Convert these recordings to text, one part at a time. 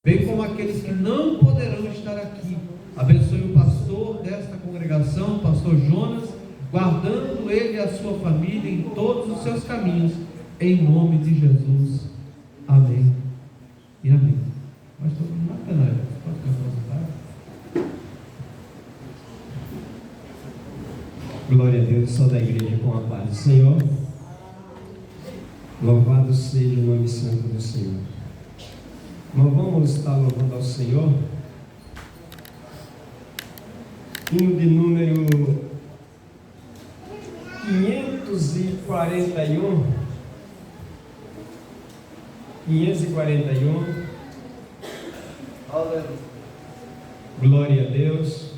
bem como aqueles que não poderão estar aqui. Abençoe o pastor desta congregação, o pastor Jonas, guardando ele e a sua família em todos os seus caminhos, em nome de Jesus. Amém e amém. Mas todo mundo na plenária, pode cantar. Glória a Deus, só da igreja com a paz do Senhor. Louvado seja o nome santo do Senhor. Nós vamos estar louvando ao Senhor. Hino de número 541. 541. Glória a Deus.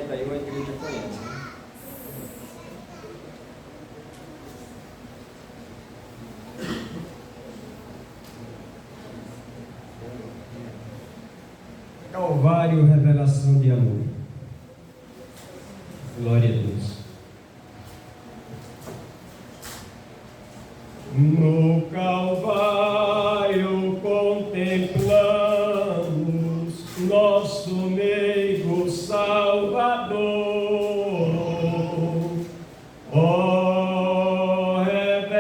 A igreja conhece. Calvário, revelação de amor. Glória a Deus. No Calvário contemplamos nosso meigo Salvador. Ó revelação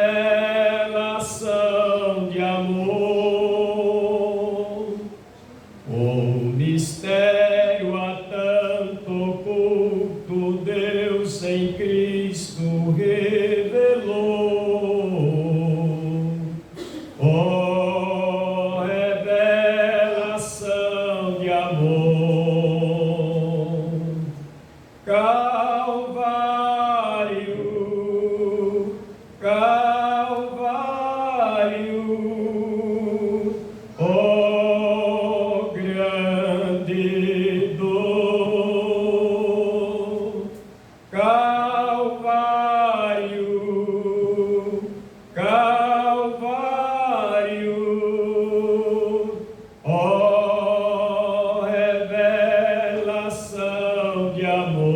de amor, o mistério a tanto oculto Deus em Cristo revelou. Ó revelação de amor, Calvário, Calvário, ó grande dor, Calvário, Calvário, ó revelação de amor.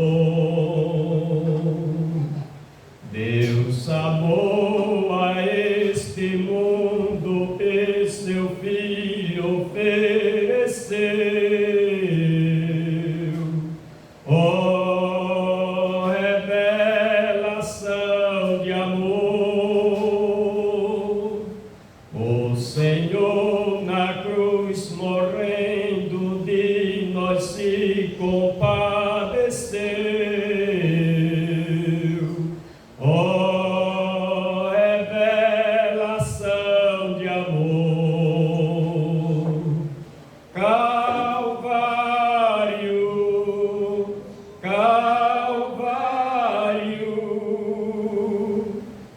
Deus amou a este mundo e seu Filho ofereceu. Ó revelação de amor, o Senhor na cruz morrendo de nós se compadeceu. Ó revelação de amor, Calvário, Calvário,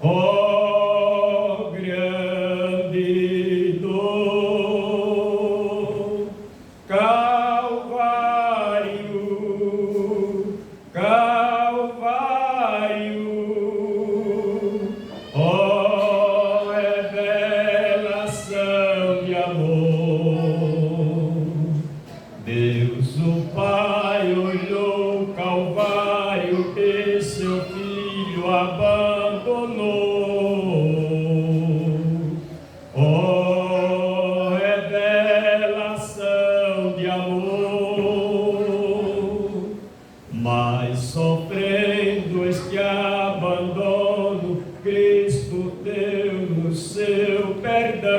ó grande dor, Calvário, Calvário, ó revelação de amor. Deus o Pai olhou o Calvário e seu Filho abandonou. Ó revelação de amor, mas sofrendo este abandono, Cristo deu-nos seu perdão.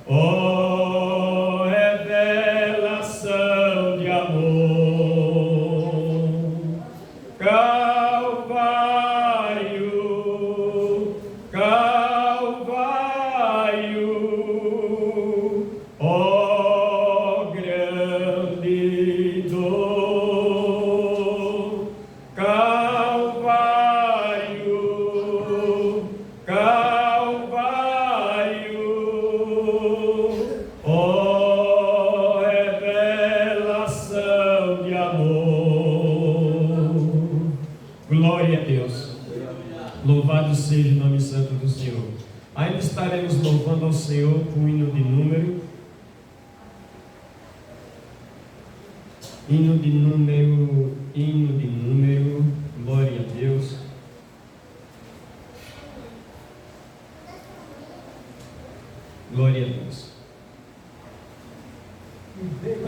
Ó revelação de amor, Calvário, Calvário, ó grande dor, Calvário, Calvário, ó revelação de amor. Glória a Deus. Louvado seja o nome santo do Senhor. Ainda estaremos louvando ao Senhor com o hino de número Hino de número, glória a Deus. Glória a Deus.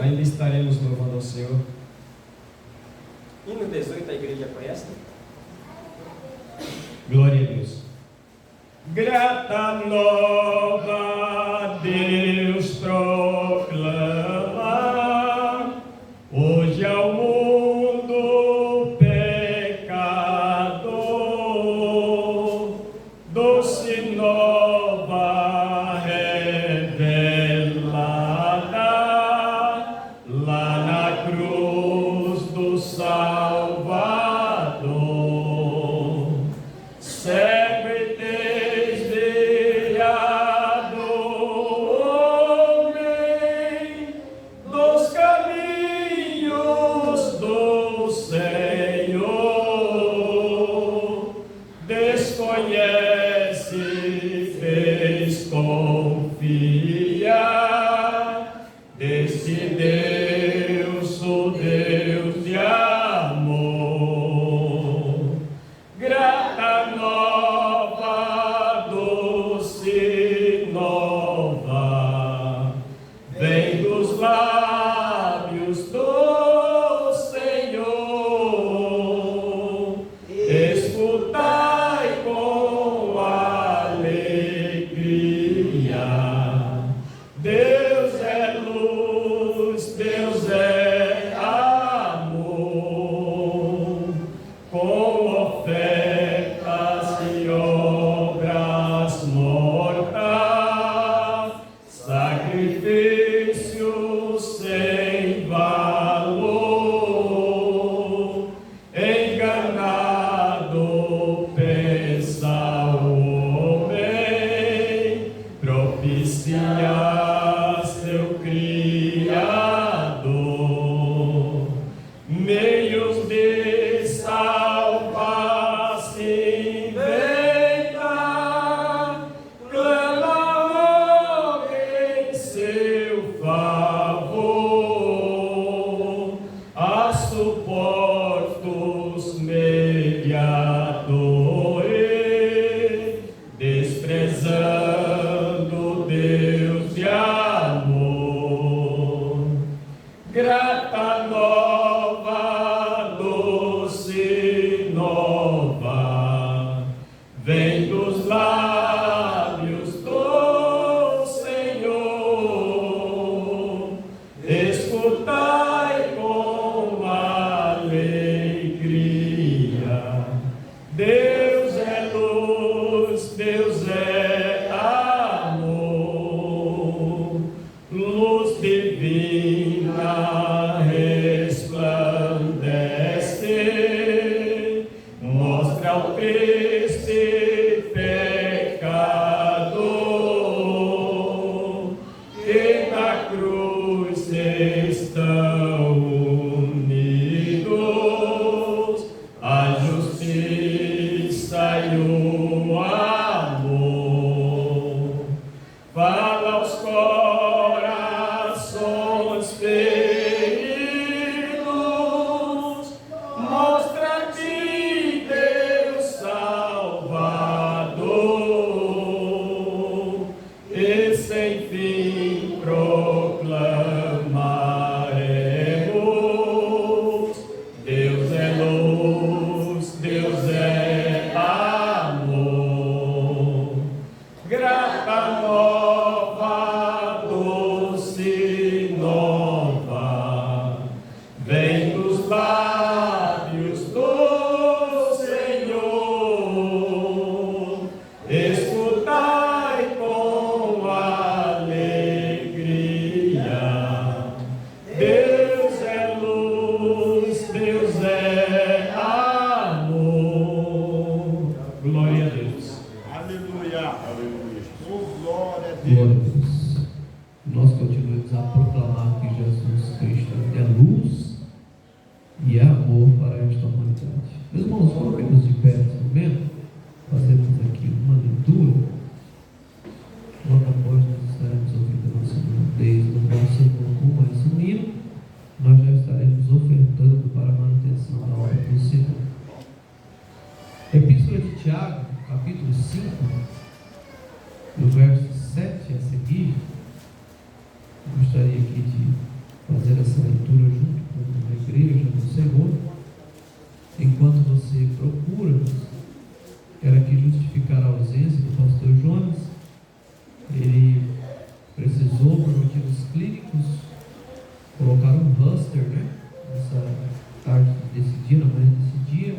Ainda estaremos louvando ao Senhor. Hino 18, a igreja conhece? Glória a Deus. Grata nova Deus proclama hoje ao mundo pecador, doce nova revelada lá na cruz do Salvador. Cego e desviado homem dos caminhos do Senhor, desconhece, desconfia desse Deus, o Deus de amor. Grata nova, doce nova, vem dos lábios do Senhor. Escutai com alegria. Deus é luz, Deus é amor. Com ofertas e obras mortas, sacrifício sem valor, enganado pensa o homem, propicia seu Criador. Meios de salvar se inventa, clama em seu favor, a suportos mediadores, desprezando Deus de amor. Grata nova, doce nova, vem dos lábios do Senhor. Escutai com alegria. Deus é luz, Deus é amor. Luz divina resplandece, mostra o triste pecador, que na cruz estão unidos a justiça e o amor. Fala aos corações feridos, mostra-te Deus Salvador, e sem fim proclamarei nós já estaremos ofertando para a manutenção da obra do Senhor. Epístola de Tiago, capítulo 5, no verso 7 a seguir, eu gostaria aqui de fazer essa leitura junto com a igreja do Senhor. Enquanto você procura, quero aqui justificar a ausência do pastor Jonas. Ele precisou, por motivos clínicos, colocar um raster, nessa tarde desse dia, na manhã desse dia,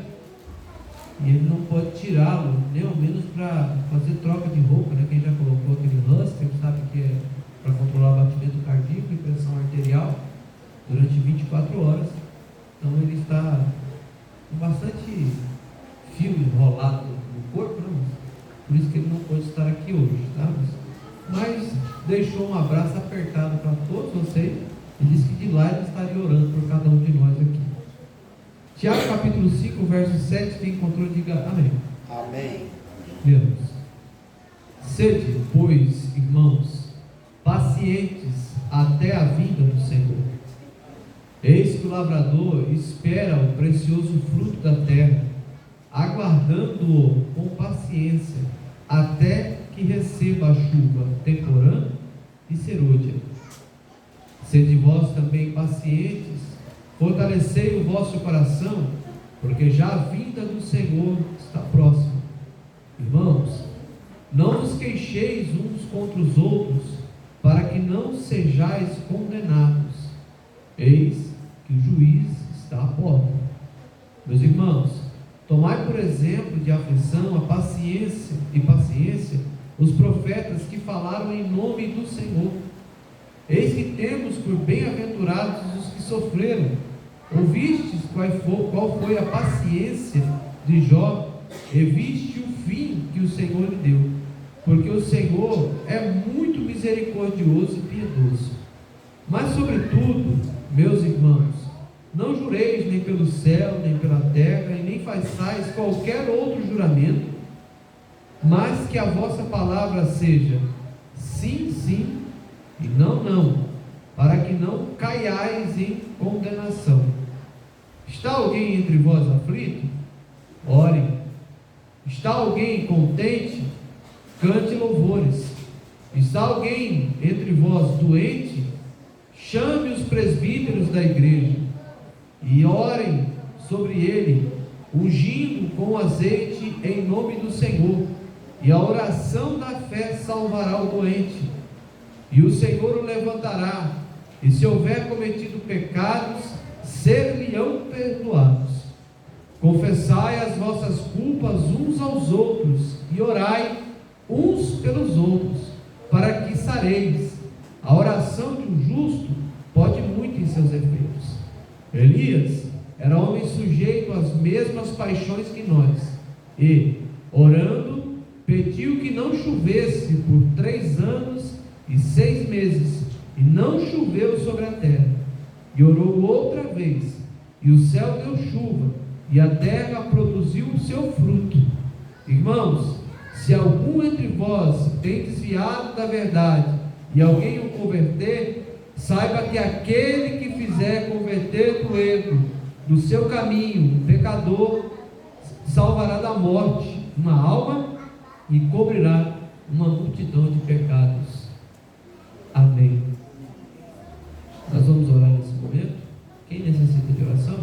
e ele não pode tirá-lo, nem ao menos para fazer troca de roupa, Quem já colocou aquele raster sabe que é para controlar o batimento cardíaco e pressão arterial durante 24 horas. Então ele está com bastante fio enrolado no corpo, por isso que ele não pode estar aqui hoje, tá? Mas deixou um abraço apertado para todos vocês e disse que de lá ele estaria orando por cada um de nós aqui. Tiago capítulo 5, verso 7, quem encontrou, diga amém. Amém. Lemos. Sede, pois, irmãos, pacientes até a vinda do Senhor. Eis que o lavrador espera o precioso fruto da terra, aguardando-o com paciência, até que receba a chuva temporã e serôdia. Sede vós também pacientes, fortalecei o vosso coração, porque já a vinda do Senhor está próxima. Irmãos, não vos queixeis uns contra os outros, para que não sejais condenados. Eis que o juiz está à porta. Meus irmãos, tomai por exemplo de aflição a paciência os profetas que falaram em nome do Senhor. Eis que temos por bem-aventurados os que sofreram. Ouvistes qual foi a paciência de Jó, e viste o fim que o Senhor lhe deu, porque o Senhor é muito misericordioso e piedoso. Mas sobretudo, meus irmãos, não jureis nem pelo céu, nem pela terra, e nem façais qualquer outro juramento, mas que a vossa palavra seja sim, sim, e não, não, para que não caiais em condenação. Está alguém entre vós aflito? Ore. Está alguém contente? Cante louvores. Está alguém entre vós doente? Chame os presbíteros da igreja e orem sobre ele, ungindo com azeite em nome do Senhor, e a oração da fé salvará o doente, e o Senhor o levantará, e se houver cometido pecados, ser-lhe-ão perdoados. Confessai as vossas culpas uns aos outros, e orai uns pelos outros, para que sareis. A oração de um justo pode muito em seus efeitos. Elias era homem sujeito às mesmas paixões que nós, e, orando, pediu que não chovesse por 3 anos e 6 meses, e não choveu sobre a terra. E orou outra vez, e o céu deu chuva, e a terra produziu o seu fruto. Irmãos, se algum entre vós tem desviado da verdade, e alguém o converter, saiba que aquele que fizer converter do erro, do seu caminho, o pecador, salvará da morte uma alma e cobrirá uma multidão de pecados. Amém. Nós vamos orar nesse momento. Quem necessita de oração?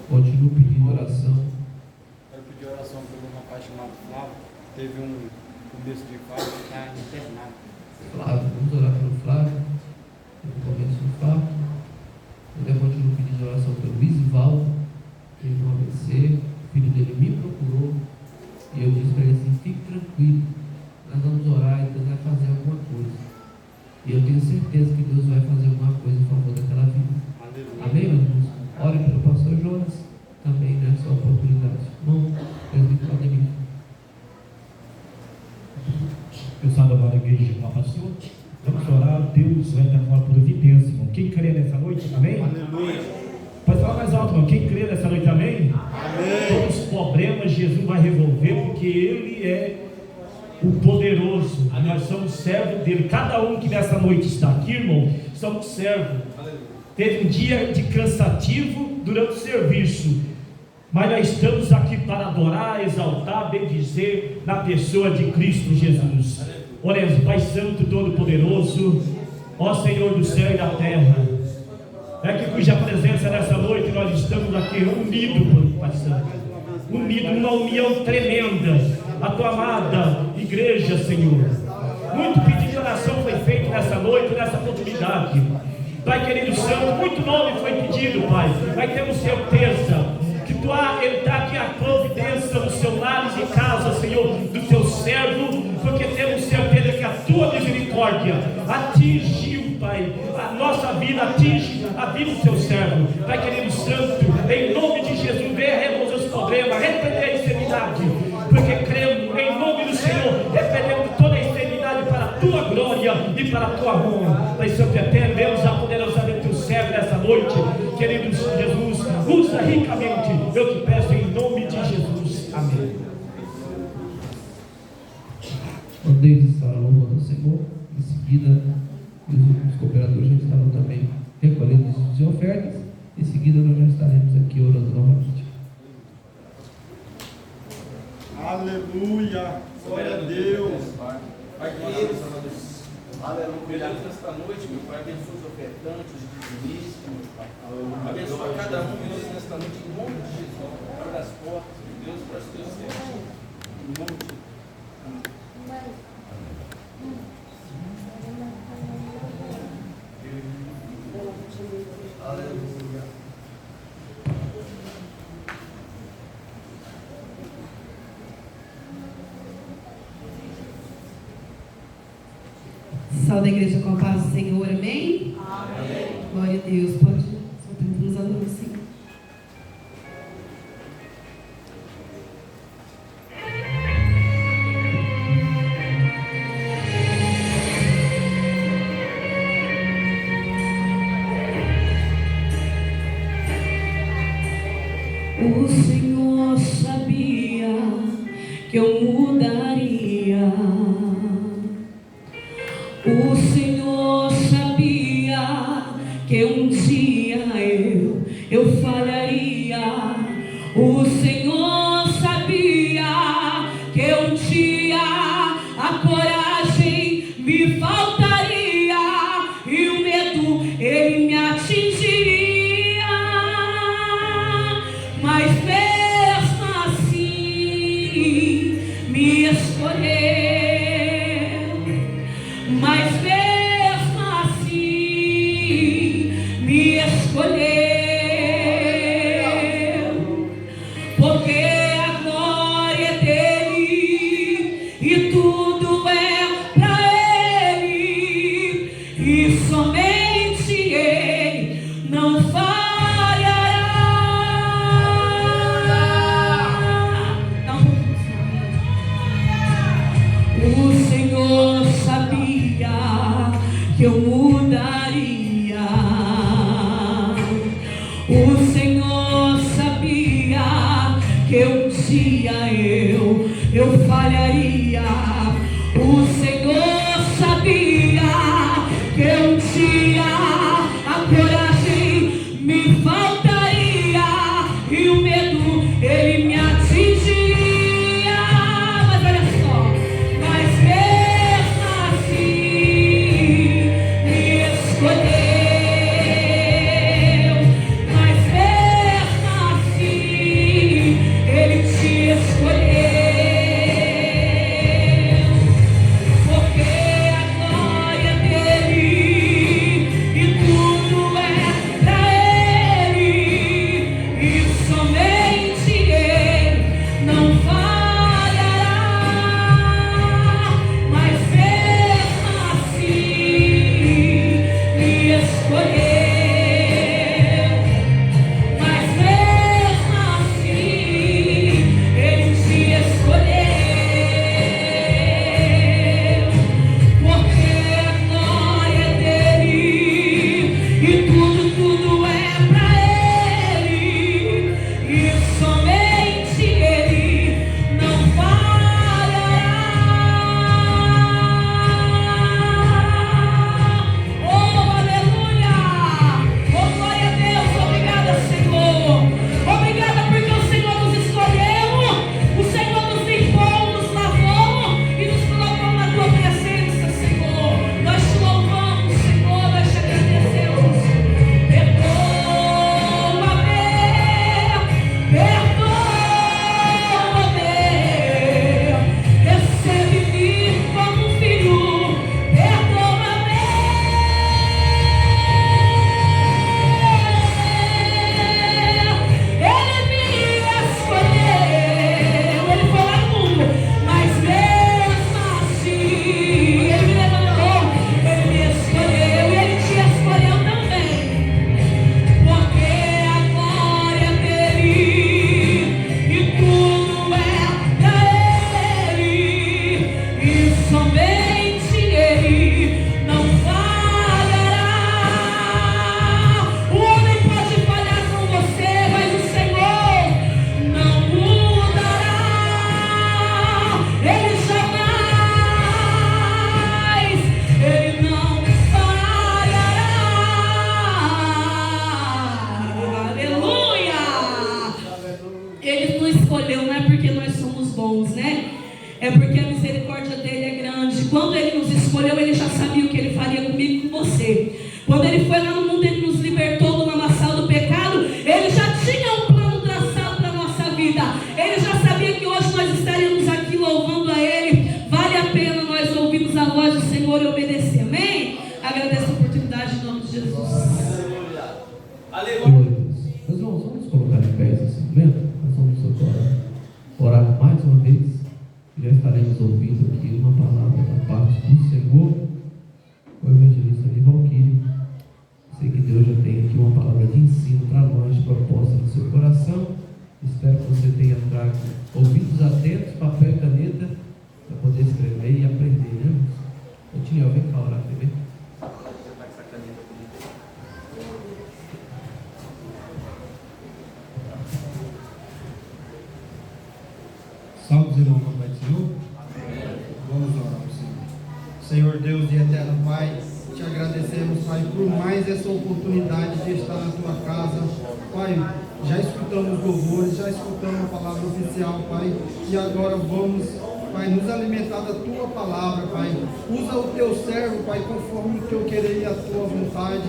Continue pedindo oração. Quero pedir oração por um rapaz chamado Flávio, teve um começo de infarto e está internado. Flávio, vamos orar pelo Flávio, no começo do infarto. Eu continuo pedindo oração pelo Isivaldo, teve um AVC, o filho dele me procurou, e eu disse para ele assim: fique tranquilo, nós vamos orar e Deus vai fazer alguma coisa. E eu tenho certeza que Deus vai fazer alguma coisa em favor daquela vida. Amém, meus irmãos? Ore pelo pastor Jonas também nessa oportunidade. Irmão, presbítero Ademir. Pessoal da igreja de Papa Senhor, vamos orar. Deus vai dar uma providência, irmão. Quem crê nessa noite, amém? Aleluia. Pode falar mais alto, irmão. Quem crê nessa noite, amém? Amém. Todos os problemas Jesus vai resolver, porque Ele é o poderoso. Nós somos servos dele. Cada um que nessa noite está aqui, irmão, somos servos. Teve um dia de cansativo durante o serviço, mas nós estamos aqui para adorar, exaltar, bendizer na pessoa de Cristo Jesus. Oremos. Pai Santo, Todo-Poderoso, ó Senhor do céu e da terra, é que cuja presença nessa noite nós estamos aqui unidos, Pai Santo, unidos numa união tremenda, a tua amada igreja, Senhor. Muito pedido de oração foi feito nessa noite, nessa oportunidade. Pai querido Santo, muito nome foi pedido, Pai. Nós temos certeza que Ele está aqui a providência do seu lar e de casa, Senhor, do teu servo, porque temos certeza que a tua misericórdia atingiu, Pai, a nossa vida, atinge a vida do teu servo. Pai querido Santo, em nome de Jesus, venha resolver os problemas, repreender a enfermidade, porque cremos em nome do Senhor, repreendemos toda a enfermidade para a tua glória e para a tua honra. Pai Santo eterno, Deus, a poderosamente o servo nessa noite, querido Jesus, usa ricamente, eu te peço em nome de Jesus, amém. Deus estará louvando ao Senhor. Em seguida, os cooperadores já estavam também recolhendo as ofertas. Em seguida, nós já estaremos aqui orando novamente. Aleluia, glória a Deus. Pai querido, aleluia, nesta noite, meu Pai, abençoe os ofertantes, os dizimistas, meu Pai. Abençoa cada um de nós nesta noite, em nome de Jesus. Abre as portas de Deus para os teus servos. Em nome de Jesus. Aleluia. Salve a igreja com a paz do Senhor, amém? Amém. Glória a Deus, pode soltar nos alunos, sim. O Senhor sabia que eu mudaria. O Senhor sabia que um dia eu falharia. O Senhor sabia que um dia a coragem me faltaria e o medo ele me atingiria. Mas mesmo assim me escolheu. Mas mesmo assim me escolheu, porque a glória é dele e tudo é pra ele, e somente ele não falhará. O Senhor sabia que eu mudaria. O Senhor sabia que um dia eu falharia. O Senhor sabia que um dia a coragem me faltaria e o medo ele me atingiria. Mas olha só, mas mesmo assim me escolheu. Mas mesmo assim ele te escolheu. É porque a misericórdia dele é grande. Quando ele nos escolheu, ele já sabia o que ele faria comigo e com você. Quando ele foi lá no mundo, ele nos libertou do lamaçal do pecado. Ele já tinha um plano traçado para a nossa vida. Ele já sabia que hoje nós estaríamos aqui louvando a ele. Vale a pena nós ouvirmos a voz do Senhor e obedecer. Amém? Agradeço a oportunidade em nome de Jesus. Aleluia. Nós vamos colocar em pé esse momento. Nós vamos agora orar mais uma vez. Já estaremos ouvindo aqui uma palavra da parte do Senhor. O evangelista Nivalquírio. Sei que Deus já tem aqui uma palavra de ensino para nós, proposta no seu coração. Espero que você tenha trago ouvidos atentos, papel e caneta, para poder escrever e aprender, né? Eu tinha alguém para orar também. Salve os irmãos, Pai do Senhor. Amém. Vamos orar ao Senhor. Senhor Deus e eterno Pai, te agradecemos, Pai, por mais essa oportunidade de estar na tua casa. Pai, já escutamos louvores, já escutamos a palavra oficial, Pai, e agora vamos, Pai, nos alimentar da tua palavra, Pai. Usa o teu servo, Pai, conforme o teu querer e a tua vontade.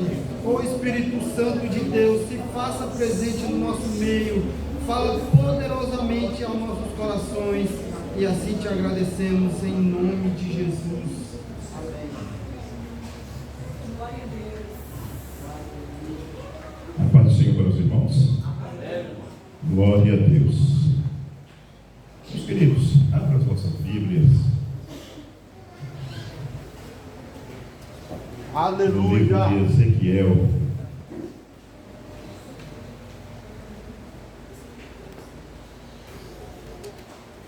Ó Espírito Santo de Deus, se faça presente no nosso meio. Fala poderosamente aos nossos corações, e assim te agradecemos em nome de Jesus. Amém. A paz do Senhor para os irmãos. Glória a Deus. Meus queridos, abra as vossas Bíblias. No livro de Ezequiel.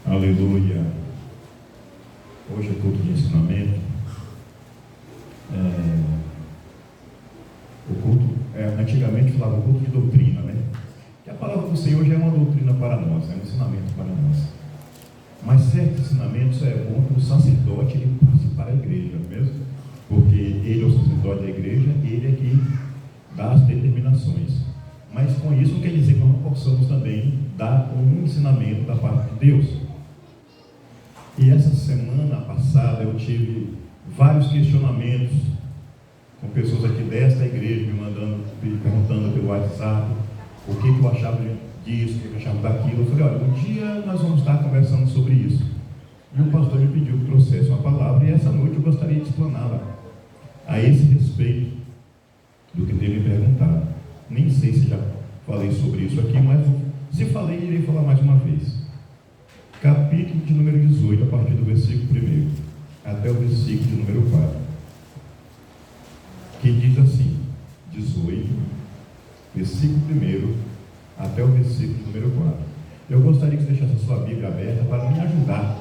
Aleluia. Hoje é culto de ensinamento. O culto, antigamente falava culto de doutrina, né? Que a palavra do Senhor já é uma doutrina para nós, é um ensinamento para nós. Mas certos ensinamentos é bom que o sacerdote ele passe para a igreja, não é mesmo? Porque ele é o sacerdote da igreja, ele é que dá as determinações. Mas com isso não quer dizer que nós não possamos também dar um ensinamento da parte de Deus. E essa semana passada eu tive vários questionamentos com pessoas aqui desta igreja me perguntando pelo WhatsApp o que eu achava disso, o que eu achava daquilo. Eu falei, olha, um dia nós vamos estar conversando sobre isso. E o pastor me pediu que trouxesse uma palavra, e essa noite eu gostaria de explaná-la a esse respeito do que tem me perguntado. Nem sei se já falei sobre isso aqui, mas se falei, irei falar mais uma vez. Capítulo de número 18, a partir do versículo 1 até o versículo de número 4, que diz assim, 18, versículo 1 até o versículo de número 4. Eu gostaria que você deixasse a sua Bíblia aberta para me ajudar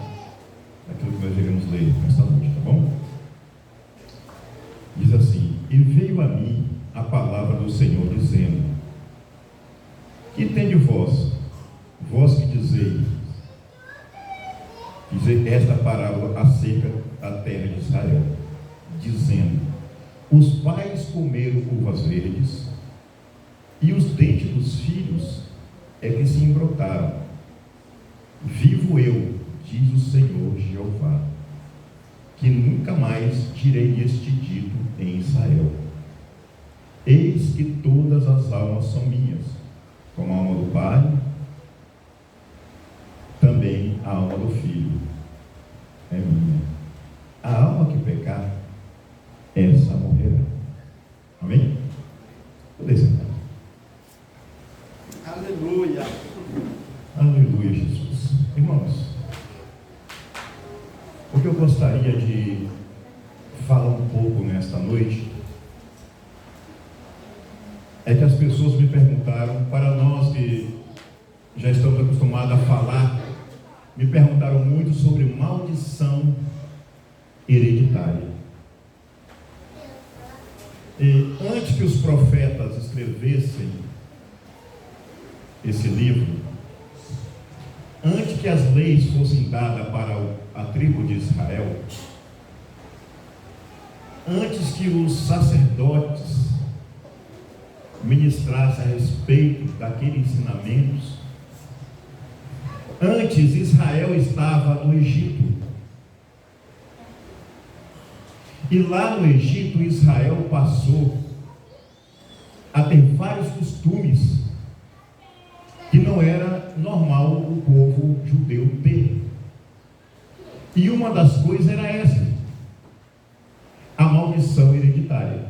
naquilo que nós iremos ler nesta noite, tá bom? Diz assim, e veio a mim a palavra do Senhor, dizendo, que tende vós que dizeis esta parábola acerca da terra de Israel, dizendo, os pais comeram uvas verdes, e os dentes dos filhos é que se embrotaram. Vivo eu, diz o Senhor Jeová, que nunca mais direi este dito em Israel. Eis que todas as almas são minhas, como a alma do pai, também a alma do filho é minha. A alma que pecar, essa morrerá. Amém? Poder sentar. Aleluia. Aleluia, Jesus. Irmãos, o que eu gostaria de falar um pouco nesta noite é que as pessoas me perguntaram, para nós que já estamos acostumados a falar, me perguntaram muito sobre maldição hereditária. E antes que os profetas escrevessem esse livro, antes que as leis fossem dadas para a tribo de Israel, antes que os sacerdotes ministrassem a respeito daqueles ensinamentos, Antes, Israel estava no Egito. E lá no Egito, Israel passou a ter vários costumes que não era normal o povo judeu ter. E uma das coisas era essa: a maldição hereditária.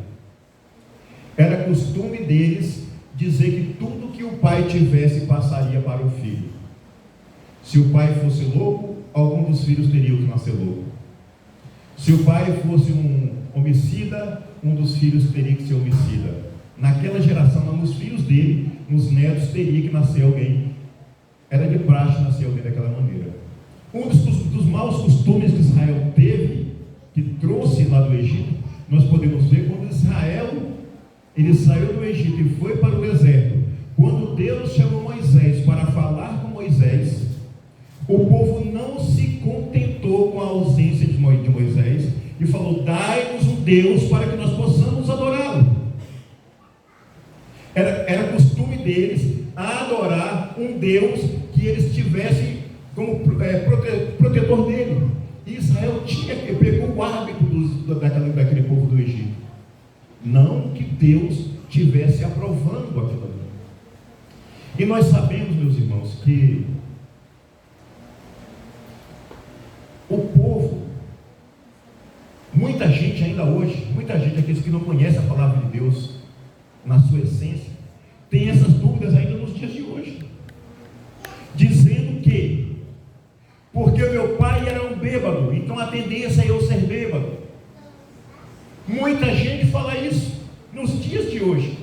Era costume deles dizer que tudo que o pai tivesse passaria para o filho. Se o pai fosse louco, algum dos filhos teria que nascer louco. Se o pai fosse um homicida, um dos filhos teria que ser homicida. Naquela geração, nos filhos dele, nos netos, teria que nascer alguém. Era de praxe nascer alguém daquela maneira. Um dos maus costumes que Israel teve, que trouxe lá do Egito, nós podemos ver quando Israel, ele saiu do Egito e foi para o deserto. Quando Deus chamou Moisés para falar com Moisés, o povo não se contentou com a ausência de Moisés e falou: dai-nos um Deus para que nós possamos adorá-lo. Era costume deles adorar um Deus que eles tivessem como protetor dele. E Israel pegou o hábito daquele povo do Egito. Não que Deus estivesse aprovando aquilo ali. E nós sabemos, meus irmãos, que o povo, muita gente ainda hoje, muita gente, aqueles que não conhecem a palavra de Deus na sua essência, tem essas dúvidas ainda nos dias de hoje, dizendo que porque o meu pai era um bêbado, então a tendência é eu ser bêbado. Muita gente fala isso nos dias de hoje,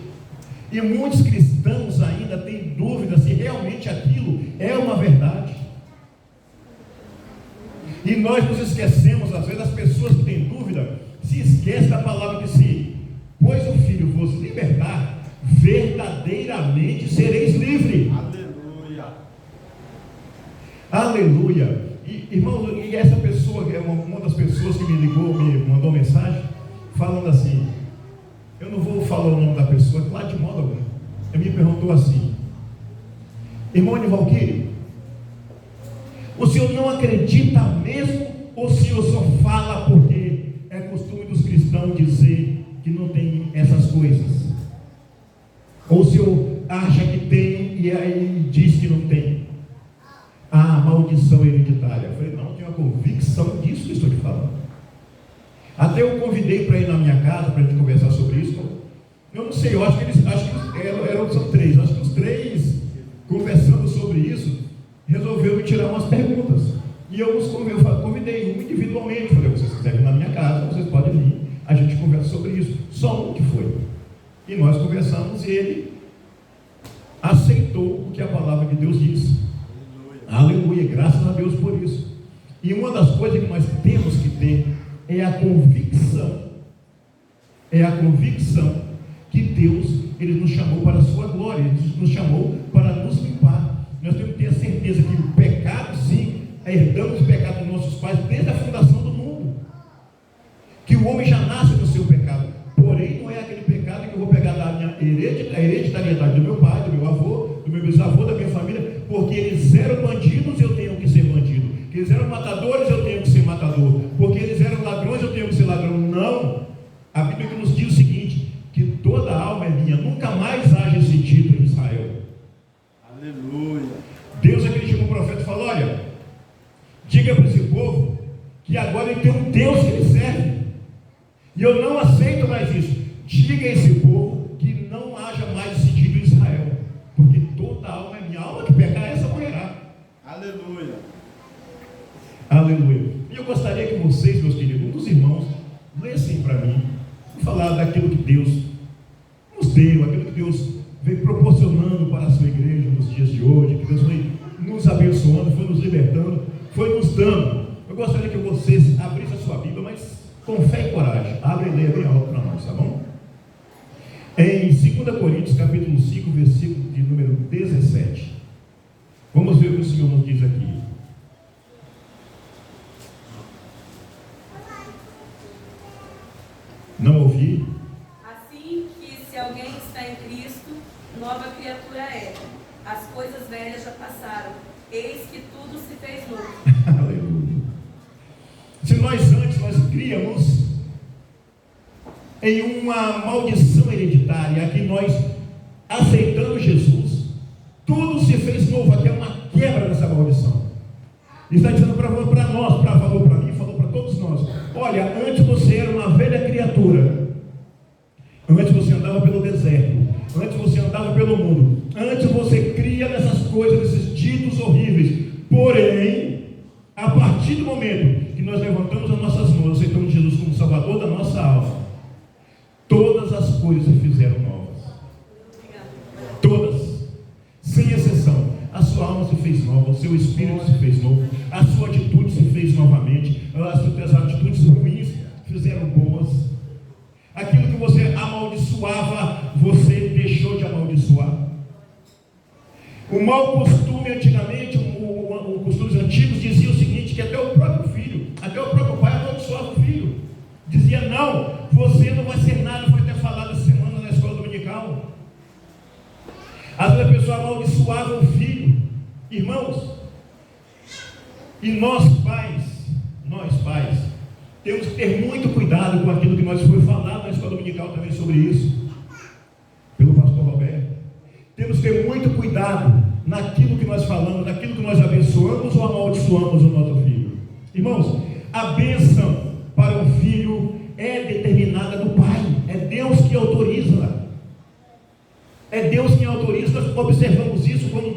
e muitos cristãos ainda têm dúvida se realmente aquilo é uma verdade. E nós nos esquecemos, às vezes as pessoas que têm dúvida se esquecem da palavra que se pois o Filho vos libertar, verdadeiramente sereis livres. Aleluia. Aleluia. Irmão, e essa pessoa, uma das pessoas que me ligou, me mandou mensagem, falando assim, eu não vou falar o nome da pessoa, lá de modo algum. Ele me perguntou assim: irmão Nivalquírio, o senhor não acredita mesmo, ou o senhor só fala porque é costume dos cristãos dizer que não tem essas coisas? Ou o senhor acha que tem e aí diz que não tem? Ah, maldição hereditária. Eu falei: não, eu tenho a convicção disso que estou te falando. Até eu convidei para ir na minha casa para a gente conversar sobre isso. Eu não sei, eu acho que são três. Acho que os três, conversando sobre isso, resolveu me tirar umas perguntas. E eu os convidei um individualmente. Falei: vocês quiserem ir na minha casa, vocês podem vir, a gente conversa sobre isso. Só um que foi. E nós conversamos e ele aceitou o que a palavra de Deus diz. Aleluia, graças a Deus por isso. E uma das coisas que nós temos que ter é a convicção. É a convicção que Deus, Ele nos chamou para a sua glória, Ele nos chamou para nos limpar. Nós temos que ter a certeza que o pecado, sim, herdamos o pecado dos nossos pais desde a fundação do mundo. Que o homem já nasce no seu pecado. Porém, não é aquele pecado que eu vou pegar da minha hereditariedade do meu pai, do meu avô, do meu bisavô, da minha família, porque eles eram bandidos, eu tenho que ser bandido. Que eles eram matadores, eu tenho que ser matador. Porque eles eram ladrões, eu tenho que ser ladrão. Não. A Bíblia que nos diz o seguinte, que toda alma é minha. Nunca mais haja esse título em Israel. Aleluia. Deus, aquele chegou o profeta e falou: olha, diga para esse povo que agora ele tem um Deus que ele serve. E eu não aceito mais isso. Diga a esse povo que não haja mais esse título em Israel. Porque toda alma é minha. A alma que pecar, essa morrerá. Aleluia. Aleluia. E eu gostaria que vocês, meus queridos, um dos irmãos, lessem para mim, falar daquilo que Deus nos deu, aquilo que Deus vem proporcionando para a sua igreja nos dias de hoje, que Deus foi nos abençoando, foi nos libertando, foi nos dando. Eu gostaria que vocês abrissem a sua Bíblia, mas com fé e coragem. Abre e leia bem alto para nós, tá bom? Em 2 Coríntios, capítulo 5, versículo de número 17. Vamos ver o que o Senhor nos diz aqui. Não ouvi? Assim que se alguém está em Cristo, nova criatura é. As coisas velhas já passaram, eis que tudo se fez novo. Aleluia. Se nós antes críamos em uma maldição hereditária, aqui nós aceitando Jesus, tudo se fez novo, aqui é uma quebra dessa maldição. Está dizendo para nós, falou para mim, falou para todos nós: olha, antes você era uma velha criatura, antes você andava pelo deserto, antes você andava pelo mundo, antes você cria nessas coisas, nesses ditos horríveis. Porém, a partir do momento que nós levantamos as nossas mãos, aceitamos Jesus como Salvador da nossa alma, todas as coisas se fizeram novas. Todas, sem exceção. A sua alma se fez nova, o seu espírito se fez novo, a sua atitude se fez novamente, as atitudes ruins fizeram boas. Aquilo que você amaldiçoava, você deixou de amaldiçoar. O mau costume antigamente, os costumes antigos diziam o seguinte, que até o próprio filho, até o próprio pai amaldiçoava o filho. Dizia: não, você não vai ser nada. Foi até falado essa semana na escola dominical. Às vezes a pessoa amaldiçoava o filho. Irmãos, e nós pais, temos que ter muito cuidado com aquilo que nós foi falado na escola dominical também sobre isso, pelo pastor Roberto. Temos que ter muito cuidado naquilo que nós falamos, naquilo que nós abençoamos ou amaldiçoamos o nosso filho. Irmãos, a bênção para o filho é determinada do pai, é Deus que autoriza. É Deus quem autoriza. Nós observamos isso quando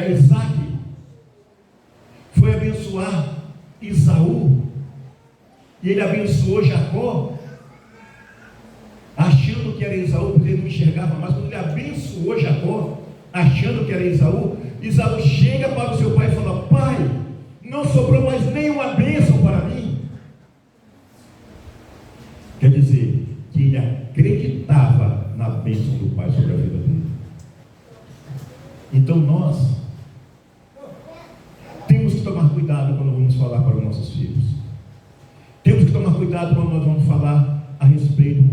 Isaac foi abençoar Esaú, e ele abençoou Jacó, achando que era Esaú, porque ele não enxergava mais. Quando ele abençoou Jacó, achando que era Esaú, Esaú chega para o seu pai e fala: pai, não sobrou mais nenhuma bênção para mim. Quer dizer, que ele acreditava na bênção do pai sobre a vida dele. Então nós temos que tomar cuidado quando vamos falar para os nossos filhos. Temos que tomar cuidado quando nós vamos falar a respeito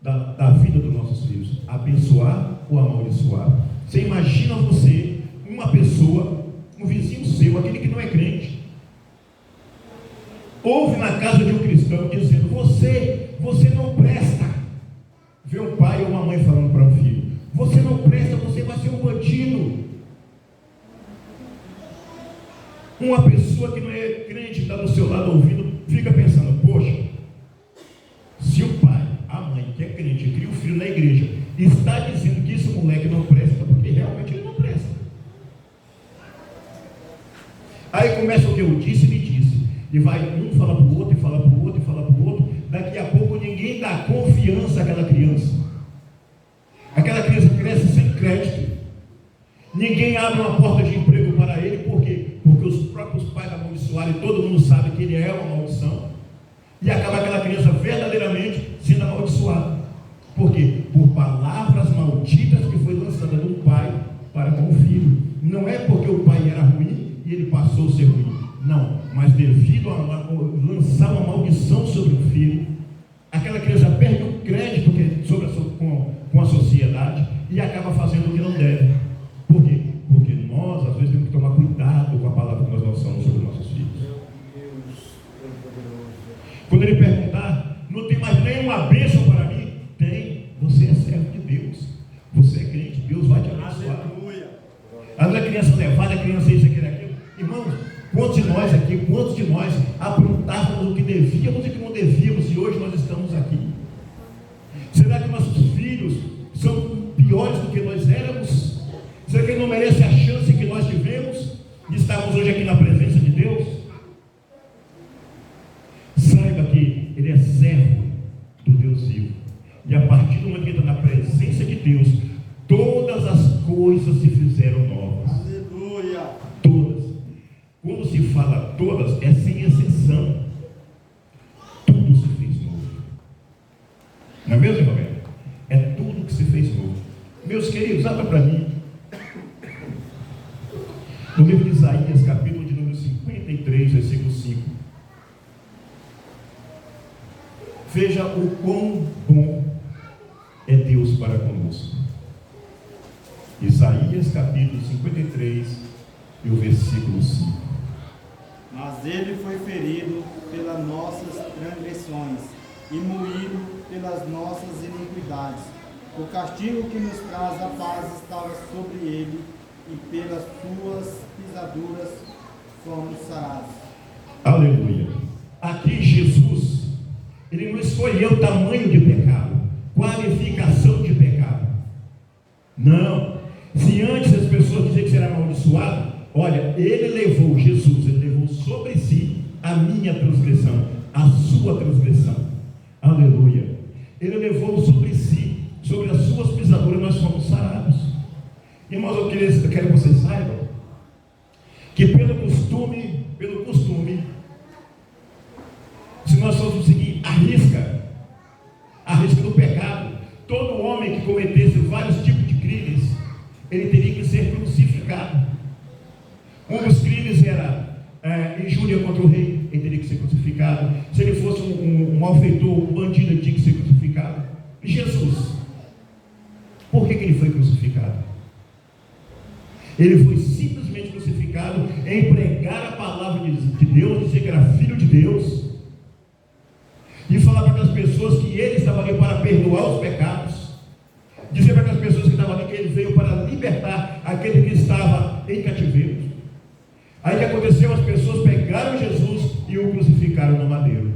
da vida dos nossos filhos. Abençoar ou amaldiçoar. Você imagina uma pessoa, um vizinho seu, aquele que não é crente, ouve na casa de um cristão dizendo: você não presta. Vê um pai ou uma mãe falando para um filho: você não presta, você vai ser um bandido. Uma pessoa que não é crente, está do seu lado ouvindo, fica pensando: poxa, se o pai, a mãe que é crente, cria o filho na igreja, está dizendo que esse moleque não presta, porque realmente ele não presta. Aí começa o que eu disse e me disse, e vai um fala para o outro, e fala para o outro, e fala para o outro. Daqui a pouco ninguém dá confiança àquela criança. Aquela criança cresce sem crédito. Ninguém abre uma porta de emprego para ele. Por quê? Porque os próprios pais amaldiçoaram, e todo mundo sabe que ele é uma maldição, e acaba aquela criança verdadeiramente sendo amaldiçoada. Por quê? Por palavras malditas que foi lançada do pai para com o filho. Não é porque o pai era ruim e ele passou a ser ruim, não, mas devido a lançar uma maldição sobre o filho, aquela criança perde o crédito com a sociedade e acaba fazendo o que não deve. Por quê? Porque nós às vezes temos que tomar cuidado com a palavra que nós lançamos sobre os nossos filhos. Quando ele perguntar: não tem mais nenhuma bênção para mim? Tem. Você é servo de Deus, você é crente, Deus vai te abençoar. Às vezes a criança levada, a criança isso, aquilo, aquilo. Irmãos, quantos de nós aprontávamos o que devíamos e o que não devíamos, e hoje nós estamos aqui? Será que nossos filhos são piores do que nós éramos? Será que ele não merece a chance que nós tivemos de estarmos hoje aqui na presença de Deus? Saiba que ele é servo do Deus vivo, e a partir do momento que ele está na presença de Deus, todas as coisas se fizeram novas. Aleluia! Todas. Quando se fala todas, é sem exceção. Tudo se fez novo. Não é mesmo, Roberto? É tudo que se fez novo. Meus queridos, abra para mim no livro de Isaías, capítulo de número 53, versículo 5. Veja o quão bom é Deus para conosco. Isaías capítulo 53, E o versículo 5. Mas ele foi ferido pelas nossas transgressões e moído pelas nossas iniquidades. O castigo que nos traz a paz estava sobre ele, e pelas suas pisaduras fomos sarados. Aleluia. Aqui Jesus, ele não escolheu tamanho de pecado, qualificação de pecado. Não. Se antes as pessoas diziam que será amaldiçoado, olha, ele levou, Jesus, ele levou sobre si a minha transgressão, a sua transgressão. Aleluia. Ele levou sobre si, sobre as suas pisaduras nós fomos sarados. Irmãos, eu quero que vocês saibam que pelo costume, se nós formos seguir a risca do pecado, todo homem que cometesse vários tipos de crimes, ele teria que ser crucificado. Um dos crimes era injúria contra o rei, ele teria que ser crucificado. Se ele fosse um malfeitor, um bandido, ele tinha que ser crucificado. E Jesus, por que ele foi crucificado? Ele foi simplesmente crucificado em pregar a palavra de Deus, dizer que era filho de Deus, e falar para aquelas pessoas que ele estava ali para perdoar os pecados, dizer para aquelas pessoas que estavam ali que ele veio para libertar aquele que estava em cativeiro. Aí o que aconteceu? As pessoas pegaram Jesus e o crucificaram no madeiro.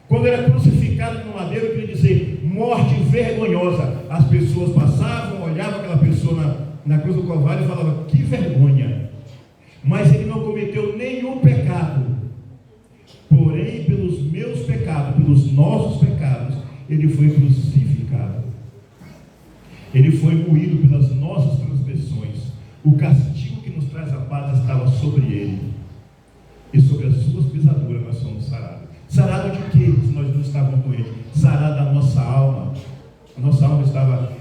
Quando ele era crucificado no madeiro, queria dizer morte vergonhosa. As pessoas passavam, olhavam aquela pessoa na cruz do Calvário e falavam: que vergonha. Mas ele não cometeu nenhum pecado. Porém, pelos meus pecados, pelos nossos pecados, ele foi crucificado. Ele foi moído pelas nossas transgressões. O castigo que nos traz a paz estava sobre ele, e sobre as suas pisaduras nós somos sarados. Sarado de quê? Se nós não estávamos doentes? Sarado da nossa alma. A nossa alma estava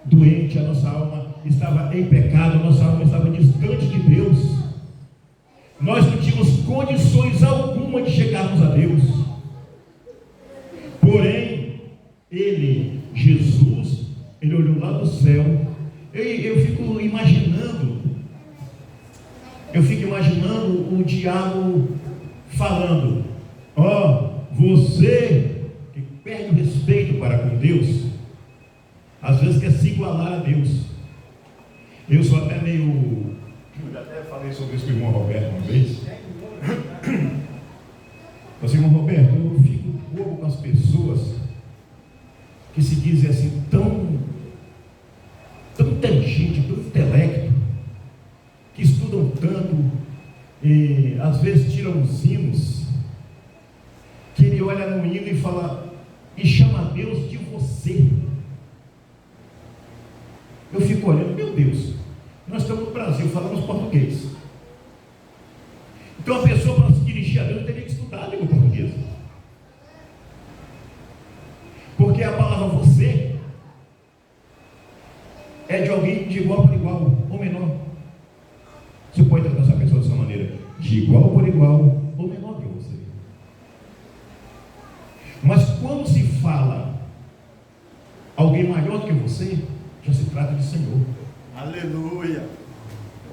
doente, a nossa alma estava em pecado, a nossa alma estava distante de Deus. Nós não tínhamos condições alguma de chegarmos a Deus. Porém, ele, Jesus, ele olhou lá do céu. Eu fico imaginando o diabo falando: você que perde o respeito para com Deus, às vezes quer se igualar a Deus. Eu sou até meio... Eu até falei sobre isso com o irmão Roberto uma vez. Mas, irmão Roberto, eu fico bobo com as pessoas que se dizem assim tão inteligente, tão intelecto, que estudam tanto, e às vezes tiram os hinos, que ele olha no hino e fala, e chama Deus de você. Eu fico olhando, meu Deus, nós estamos no Brasil, falamos português. Então a pessoa, para se dirigir a Deus, teria que estudar a língua portuguesa. Porque a palavra você é de alguém de igual por igual, ou menor. Você pode tratar essa pessoa dessa maneira, de igual por igual, ou menor que você. Mas quando se fala alguém maior do que você, já se trata de Senhor. Aleluia.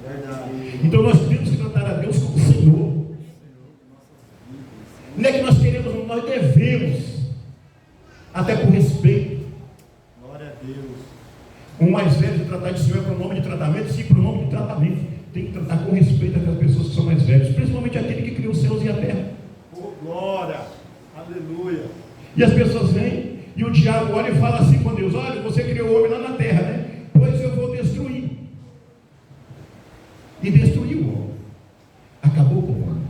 Verdade. Então nós temos que tratar a Deus como Senhor. Não é que nós queremos, nós devemos, até por respeito. Glória a Deus. O mais velho de tratar de Senhor é pronome de tratamento, sim, pronome de tratamento. Tem que tratar com respeito aquelas pessoas que são mais velhas, principalmente aquele que criou os céus e a terra. Oh, glória. Aleluia. E as pessoas vêm e o diabo olha e fala assim com Deus: olha, você criou o homem lá na terra, né? Pois eu vou destruir. E destruiu o homem. Acabou com o homem.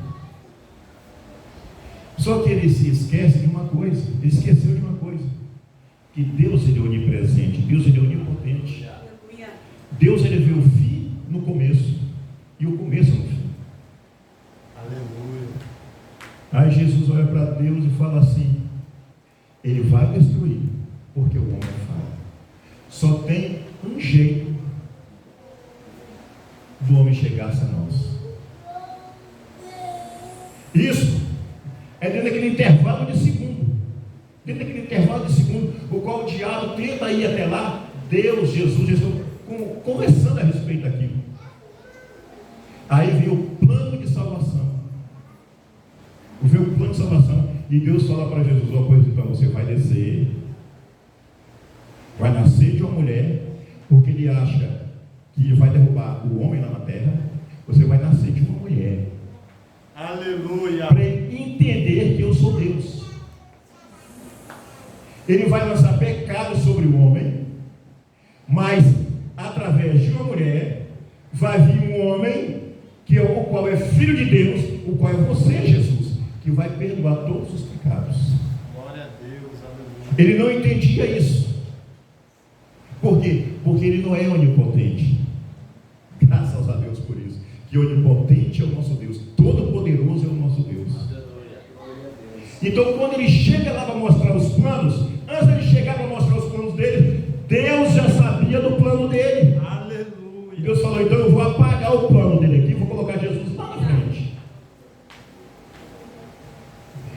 Só que ele se esquece de uma coisa. Ele esqueceu de uma coisa. Que Deus, ele é onipresente. Deus, ele é onipotente. Deus, ele vê o fim no começo. E o começo no fim. Aleluia. Aí Jesus olha para Deus e fala assim: ele vai destruir, porque o homem é falho. Só tem um jeito do homem chegar-se a nós. Isso é dentro daquele intervalo de segundo. Dentro daquele intervalo de segundo, o qual o diabo tenta ir até lá. Deus, Jesus, estão conversando a respeito daquilo. Aí veio o plano de salvação. Veio o plano de salvação. E Deus fala para Jesus: ó, pois então você vai descer, vai nascer de uma mulher, porque ele acha que vai derrubar o homem lá na terra. Você vai nascer de uma mulher. Aleluia. Para ele entender que eu sou Deus. Ele vai lançar pecado sobre o homem, mas através de uma mulher vai vir um homem o qual é filho de Deus, o qual é você, Jesus, que vai perdoar todos os pecados. Glória a Deus, aleluia. Ele não entendia isso. Por quê? Porque ele não é onipotente. Graças a Deus por isso. Que onipotente é o nosso Deus, todo-poderoso é o nosso Deus. Então, quando ele chega lá para mostrar os planos, antes de ele chegar para mostrar os planos dele, Deus já sabia do plano dele. Aleluia. E Deus falou: então eu vou apagar o plano dele aqui, vou colocar Jesus lá na frente.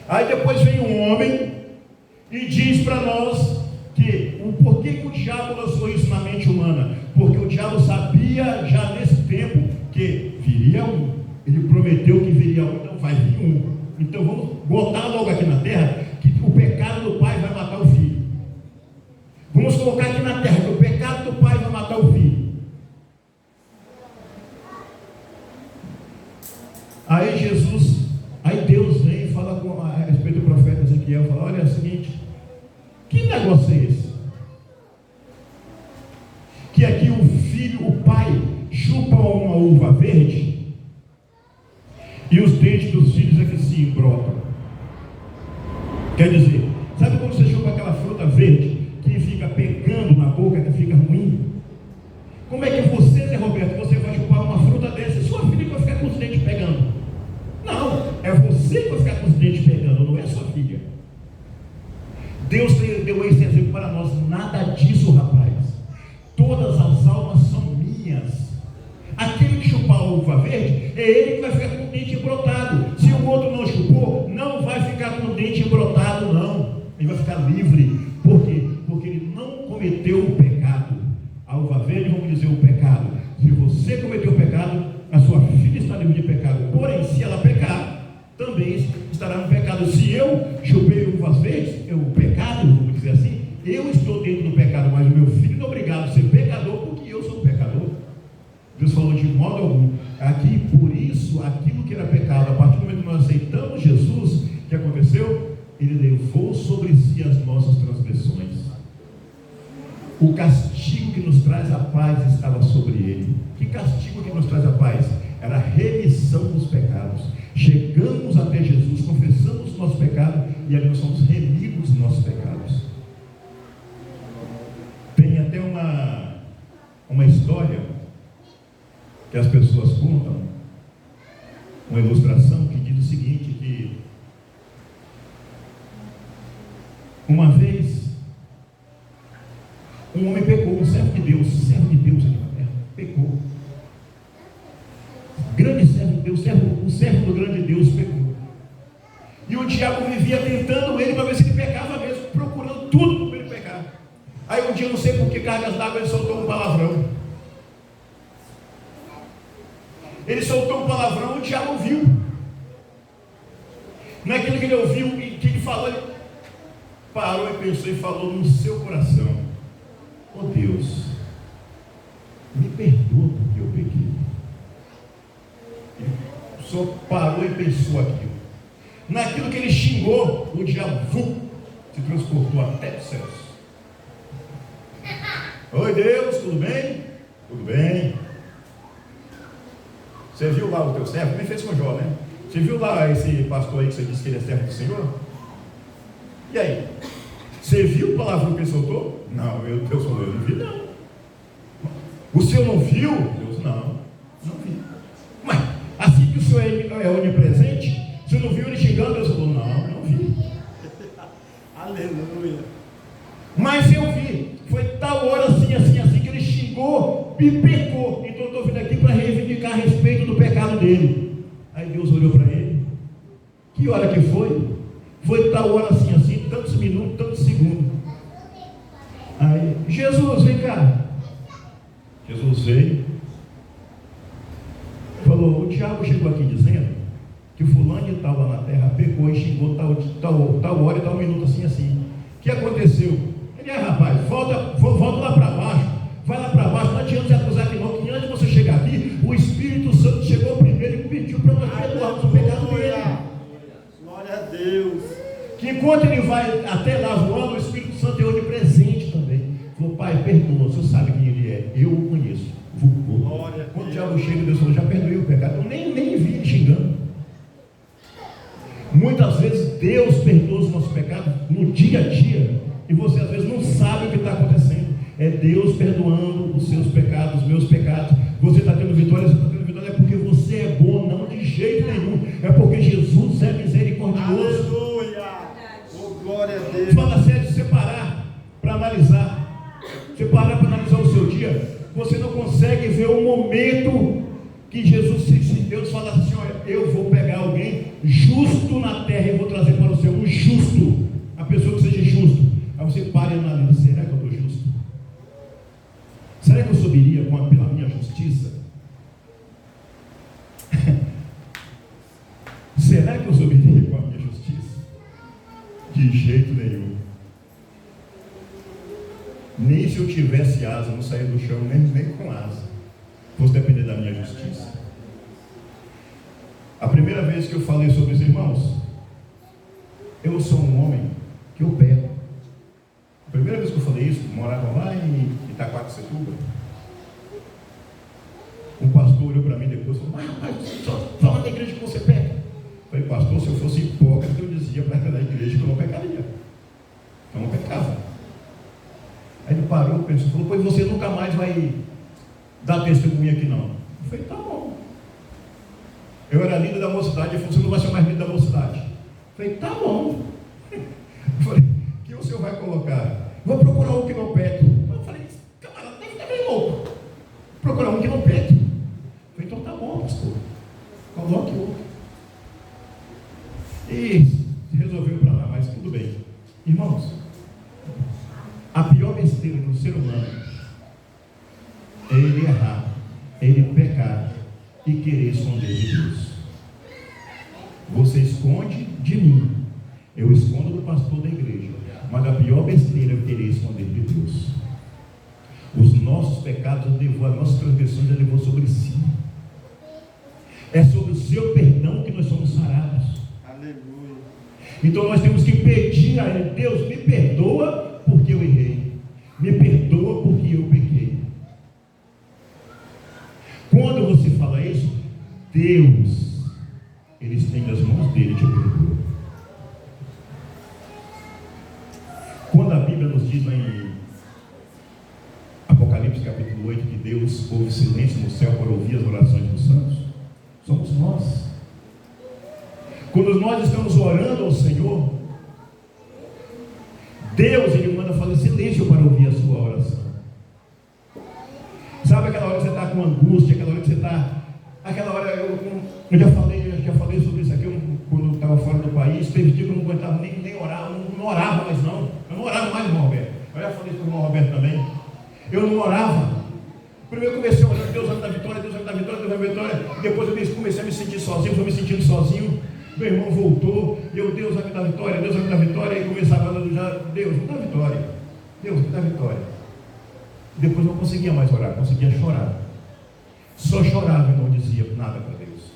Aí depois vem um homem e diz para nós que o porquê que o diabo lançou isso na mente humana? Porque o diabo sabia já nesse tempo que viria um. Ele prometeu que viria um, então vai vir um. Então vamos botar logo aqui na terra que o pecado do pai vai matar o filho. Vamos colocar aqui na terra que o pecado do pai vai matar o filho. Aí Deus vem e fala a respeito do profeta Ezequiel, fala: olha, é o seguinte, que negócio é esse? Que aqui o pai chupa uma uva verde e os dentes dos filhos é que se embrotam. Quer dizer, sabe quando você chupa aquela fruta verde que fica pegando na boca, que fica ruim? Como é que você, Zé Roberto, você vai chupar uma fruta dessa e sua filha vai ficar com os dentes pegando? Não, é você que vai ficar com os dentes pegando, não é sua filha. Deus deu esse exemplo para nós: nada disso, rapaz. Todas as almas são minhas. Aquele que chupar a uva verde, é ele que vai ficar com o dente embrotado. Se o outro não chupou, não vai ficar com o dente embrotado, não. Ele vai ficar livre. Por quê? Porque ele não cometeu o pecado. A uva verde, vamos dizer, o pecado. Se você cometeu o pecado, a sua filha está livre de pecado. Porém, se ela pecar, também estará no pecado. Se eu chupei uvas verdes, o pecado, vamos dizer assim, eu estou dentro do pecado, mas o meu filho não é obrigado a ser pecador porque eu sou pecador. Deus falou: de modo algum. Aqui, por isso, aquilo que era pecado, a partir do momento que nós aceitamos Jesus, o que aconteceu? Ele levou sobre si as nossas transgressões. O castigo que nos traz a paz estava sobre ele. Que castigo que nos traz a paz? Era a remissão dos pecados. Chegamos até Jesus, confessamos o nosso pecado e ali nós somos remidos dos nossos pecados. Tem até uma história que as pessoas contam, uma ilustração que diz o seguinte, que uma vez um homem pecou, um servo de Deus aqui na terra, pecou. Grande servo de Deus, o servo do grande Deus pecou. E o diabo vivia tentando ele para ver se ele pecava mesmo, procurando tudo para ele pecar. Aí um dia, não sei por que cargas d'água, ele soltou um palavrão. Ele soltou um palavrão, o diabo ouviu. Naquilo que ele ouviu, que ele falou, ele parou e pensou e falou no seu coração: oh Deus, me perdoa porque eu pequei. Ele só parou e pensou aquilo. Naquilo que ele xingou, o diabo se transportou até os céus. Oi Deus, tudo bem? Tudo bem. Você viu lá o teu servo? Também fez com Jó, né? Você viu lá esse pastor aí que você disse que ele é servo do Senhor? E aí? Você viu o palavrão que ele soltou? Não, Deus falou: eu não vi não. O senhor não viu? Deus: não vi. Mas assim que o senhor é onipresente, você não viu ele xingando? Deus falou: não vi. Aleluia. Mas eu vi. Foi tal hora assim que ele xingou e pecou. Então eu estou vindo aqui para reivindicar a respeito do pecado dele. Aí Deus olhou para ele. Que hora que foi? Foi tal hora assim, tantos minutos, tantos segundos. Aí, Jesus, vem cá. Jesus veio. falou, o diabo chegou aqui dizendo que o fulano de tal lá na terra pecou e xingou tal hora e tal minuto assim. O que aconteceu? Ele, rapaz, volta lá para baixo, vai lá para baixo, não adianta você acusar que não, que antes de você chegar aqui, o Espírito Santo chegou primeiro e pediu para nós perdoarmos o pecado dele. Glória a Deus. Que enquanto ele vai até lá voando, o Espírito Santo é onipresente também. Falou, pai, perdoa, o senhor sabe quem ele é, eu o conheço. Quando o diabo chega, Deus falou, já perdoei o pecado, eu nem vi ele xingando. Muitas vezes Deus perdoa os nossos pecados no dia a dia, e você às vezes não sabe o que está acontecendo. É Deus perdoando os seus pecados, os meus pecados. Você está tendo vitória, é porque você é bom, não de jeito nenhum. É porque Jesus é misericordioso. Aleluia! Oh, glória a Deus! Fala sério, se você parar para analisar, o seu dia, você não consegue ver o momento que Jesus, se Deus fala assim, olha, eu vou pegar alguém justo na terra e vou trazer para o céu, um justo, a pessoa que seja justo. Aí você para e analisa, será que eu estou justo? Será que eu subiria pela minha justiça? Será que eu subiria com a minha justiça? De jeito nenhum. Nem se eu tivesse asa, não saía do chão, nem com asa. Fosse depender da minha justiça. A primeira vez que eu falei sobre isso, irmãos, eu sou um homem que eu peco. A primeira vez que eu falei isso, morava lá em Itaquaquecetuba. Um pastor olhou para mim depois e falou, mas rapaz, só fala da igreja que você peca. Eu falei, pastor, se eu fosse hipócrita, eu dizia para a igreja que eu não pecaria. Eu não pecava. Aí ele parou, pensou, falou, pois você nunca mais vai dar testemunho aqui não. Eu falei, tá bom. Eu era líder da mocidade, ele falou, você não vai ser mais líder da mocidade. Eu falei, tá bom. Eu falei, que o senhor vai colocar? Vou procurar um que não peque. Eu falei, camarada, tem que estar bem louco. Procurar um que não peque. Eu falei, então tá bom, pastor. Coloque outro. E resolveu para lá, mas tudo bem. Irmãos, a pior besteira do ser humano é ele errar, é ele pecar e querer esconder de Deus. Você esconde de mim, eu escondo do pastor da igreja, mas a pior besteira é querer esconder de Deus. Os nossos pecados levou, as nossas transgressões já levou sobre si. É sobre o seu perdão que nós somos sarados. Aleluia. Então nós temos que pedir a Ele, Deus, me perdoa porque eu errei, me perdoa porque eu pequei. Quando você fala isso, Deus, Ele estende as mãos dele e te perdoa. Quando a Bíblia nos diz lá em Apocalipse capítulo 8 que Deus ouve silêncio no céu para ouvir as orações dos santos, somos nós. Quando nós estamos orando ao Senhor, Deus, Ele manda fazer silêncio para ouvir a sua oração. Sabe aquela hora que você está com angústia, aquela hora que você está... Aquela hora, eu já falei sobre isso aqui, quando eu estava fora do país, teve dia que eu não aguentava nem orar, eu não orava mais não. Eu não orava mais, irmão Roberto. Eu já falei para o irmão Roberto também. Eu não orava. Primeiro eu comecei a orar, Deus vai me dar vitória, Deus vai me dar vitória, Deus vai me dar vitória. Depois eu comecei a me sentir sozinho, fui me sentindo sozinho. Meu irmão voltou, Deus vai me dar vitória, Deus vai me dar vitória. E começava a já, Deus me dá vitória, Deus me dá vitória. Depois eu não conseguia mais orar, conseguia chorar. Só chorava e não dizia nada para Deus.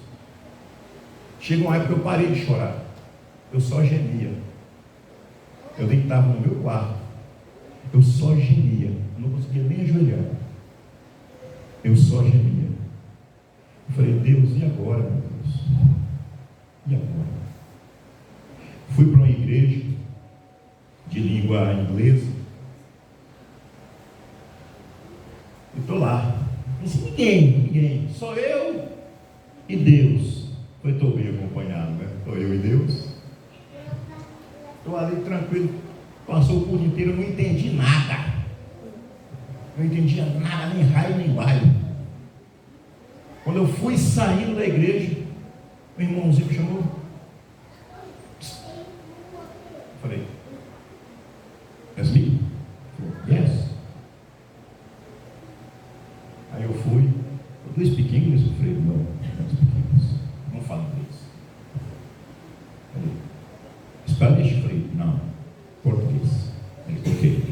Chegou uma época que eu parei de chorar. Eu só gemia. Eu deitava no meu quarto. Eu só gemia. Eu não conseguia nem ajoelhar. Eu só gemia. Eu falei, Deus, e agora, meu Deus? E agora? Fui para uma igreja de língua inglesa. E estou lá. Não disse ninguém. Só eu e Deus. Eu estou bem acompanhado, né? Estou eu e Deus. Estou ali tranquilo. Passou o culto inteiro, eu não entendi nada. Não entendia nada, nem raio, nem baile. Quando eu fui saindo da igreja, o irmãozinho me chamou. Falei, that's me? Yes. Aí eu fui. Do you speak English? Eu falei, não. Não fala inglês. Spanish? Eu falei, não, português. Ele falou, ok.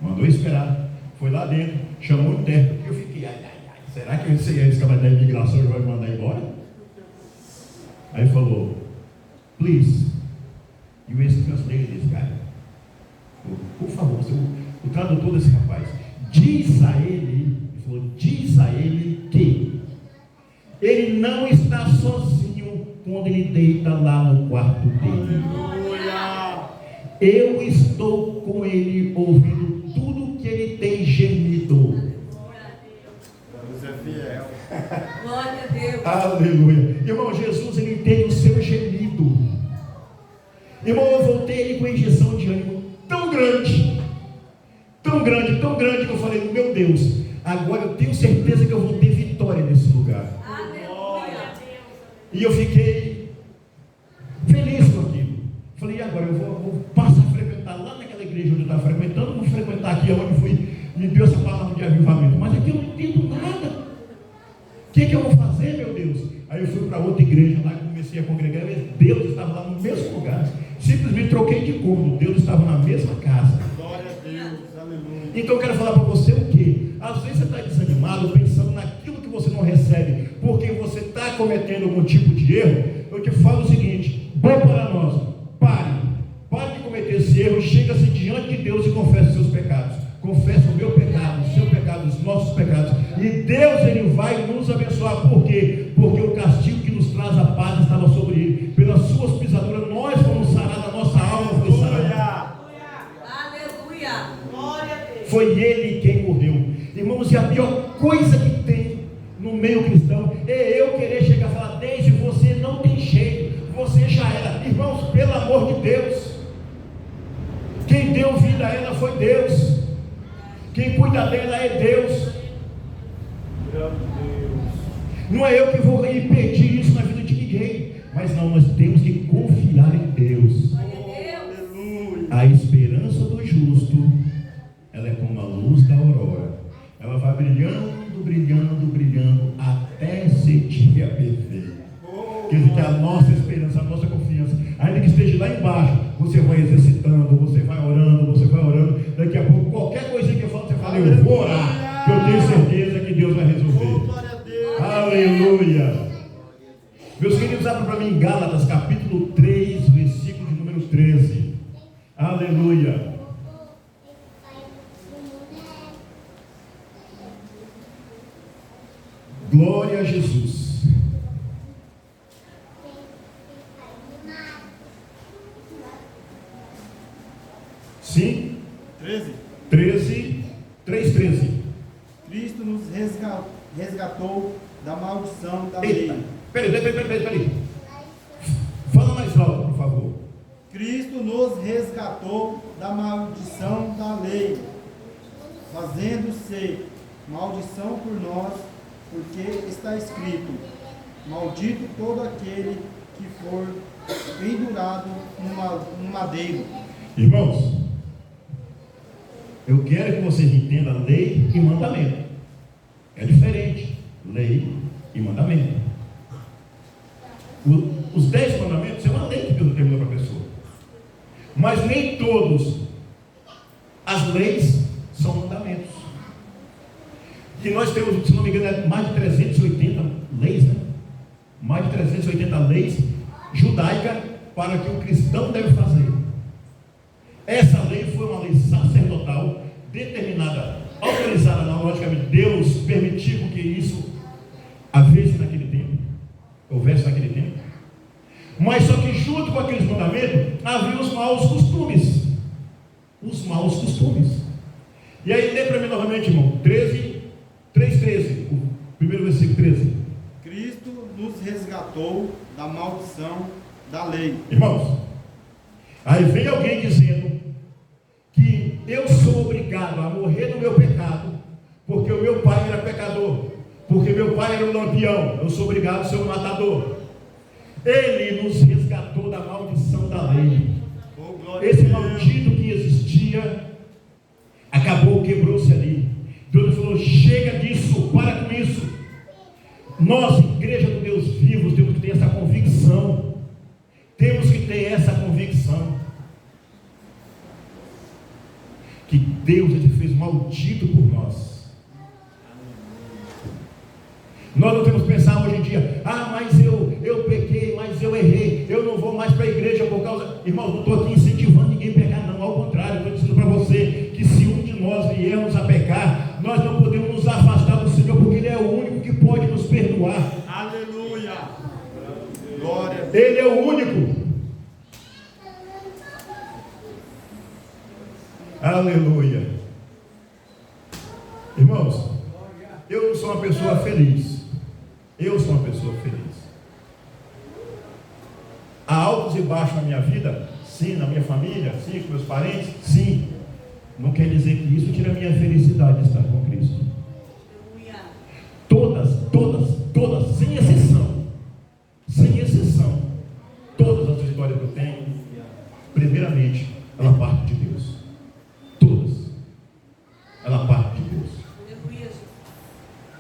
Mandou esperar, foi lá dentro, chamou o intérprete. Eu fiquei, será que esse cara da imigração vai me mandar embora? Aí falou, please, you translate this guy. Por favor, o tradutor desse rapaz, diz a ele que ele não está sozinho quando ele deita lá no quarto dele. Eu estou com ele, ouvindo tudo que ele tem gemido. Deus é fiel. Glória a Deus. Aleluia. Irmão, Jesus, ele entende o seu gemido. Irmão, eu voltei ele com a injeção de ânimo tão grande, que eu falei, meu Deus, agora eu tenho certeza que eu vou ter vitória nesse lugar. Aleluia. E eu fiquei feliz com aquilo. Falei, e agora eu vou passar a frequentar lá naquela igreja onde eu estava frequentando, vou frequentar aqui onde me deu essa palavra de avivamento. Mas aqui eu não entendo nada. O que eu vou fazer, meu Deus? Aí eu fui para outra igreja lá, comecei a congregar, mas Deus estava lá no mesmo lugar. Simplesmente troquei de cômodo, Deus estava na mesma casa. Glória a Deus, aleluia. Então eu quero falar para você o quê? Às vezes você está desanimado, pensando naquilo que você não recebe, porque você está cometendo algum tipo de erro. Eu te falo o seguinte, bom para nós, pare de cometer esse erro, chega-se diante de Deus e confessa os seus pecados. Confessa o meu pecado, o seu pecado, os nossos pecados. E Deus, ele vai nos abençoar. Por quê? Porque o castigo que nos traz a paz estava sobre ele. Pelas suas pisaduras nós fomos sarados, a nossa alma foi sarada. Aleluia. Glória a Deus. Foi ele quem morreu. Irmãos, e a pior coisa que tem no meio cristão é eu querer chegar e falar, Deise, você não tem jeito, você já era. Irmãos, pelo amor de Deus, quem deu vida a ela foi Deus. Quem cuida dela é Deus. Não é eu que vou impedir isso na vida de ninguém. Mas não, nós temos que confiar em Deus. A esperança do justo, ela é como a luz da aurora. Ela vai brilhando, brilhando, brilhando até ser dia perfeito. Quer dizer que a nossa esperança, a nossa confiança, ainda que esteja lá embaixo, você vai exercitando, você vai orando. Daqui a pouco, qualquer coisinha que eu falo, você fala, eu vou orar, que eu tenho certeza que Deus vai resolver. Aleluia. Meus queridos, abram para mim em Gálatas, capítulo 3, versículo de número 13. Aleluia. Glória a Jesus. Sim? 13. Cristo nos resgatou da maldição da lei. Peraí. Fala mais alto, por favor. Cristo nos resgatou da maldição da lei, fazendo-se maldição por nós, porque está escrito, maldito todo aquele que for pendurado no madeiro. Irmãos, eu quero que vocês entendam lei e mandamento. É diferente, lei e mandamento. Os 10 mandamentos é uma lei que Deus determinou para a pessoa. Mas nem todas as leis são mandamentos. E nós temos, se não me engano, mais de 380 leis, né? Mais de 380 leis judaicas para o que o cristão deve fazer. Essa lei foi uma lei sacerdotal, determinada, autorizada, logicamente, Deus permitiu que isso houvesse naquele tempo. Mas só que junto com aqueles mandamentos, havia os maus costumes. E aí, lê para mim novamente, irmão, 3:13, o primeiro versículo 13. Cristo nos resgatou da maldição da lei. Irmãos, aí vem alguém dizendo que eu sou obrigado a morrer no meu pecado, porque o meu pai era pecador, porque meu pai era um lampião, eu sou obrigado a ser um matador. Ele nos resgatou da maldição da lei. Esse maldito que existia acabou, quebrou-se ali. Deus falou, chega disso, para com isso. Nós, igreja do Deus vivo, temos que ter essa convicção. Temos que ter essa convicção. Que Deus te fez maldito por nós. Nós não temos que pensar hoje em dia, mas eu pequei, mas eu errei, eu não vou mais para a igreja por causa... Irmão, não estou aqui incentivando ninguém a pecar, não, ao contrário, estou dizendo para você que se um de nós viermos a pecar, nós não podemos nos afastar do Senhor, porque Ele é o único que pode nos perdoar. Aleluia! Glória a Deus. Ele é o único. Aleluia. Irmãos, eu não sou uma pessoa feliz. Eu sou uma pessoa feliz. Há altos e baixos na minha vida? Sim. Na minha família? Sim. Com meus parentes? Sim. Não quer dizer que isso tira a minha felicidade de estar com Cristo. Todas, sem exceção, todas as vitórias que eu tenho, primeiramente, ela parte de Deus. Todas. Ela parte de Deus.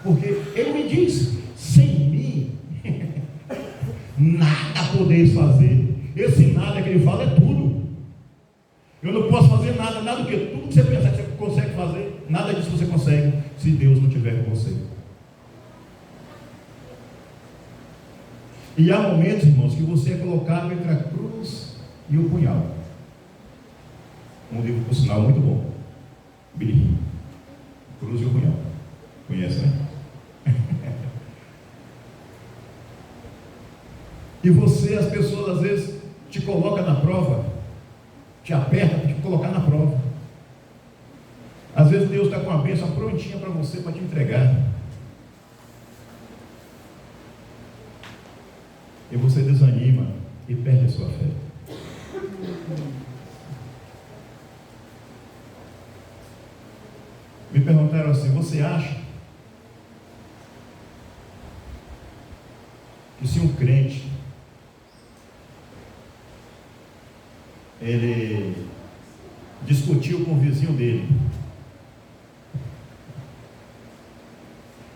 Porque Ele me diz, sem mim, nada podeis fazer. Esse nada que Ele fala é tudo. Eu não posso fazer nada do que tudo que você pensar que você consegue fazer, nada disso você consegue, se Deus não estiver com você. E há momentos, irmãos, que você é colocado entre a cruz e o punhal. Um livro, por sinal, muito bom. Billy. Cruz e o punhal. Conhece, né? E você, as pessoas às vezes te colocam na prova, te aperta para te colocar na prova. Às vezes Deus está com uma bênção prontinha para você, para te entregar. E você desanima e perde a sua fé. Me perguntaram assim, você acha que se um crente ele discutiu com o vizinho dele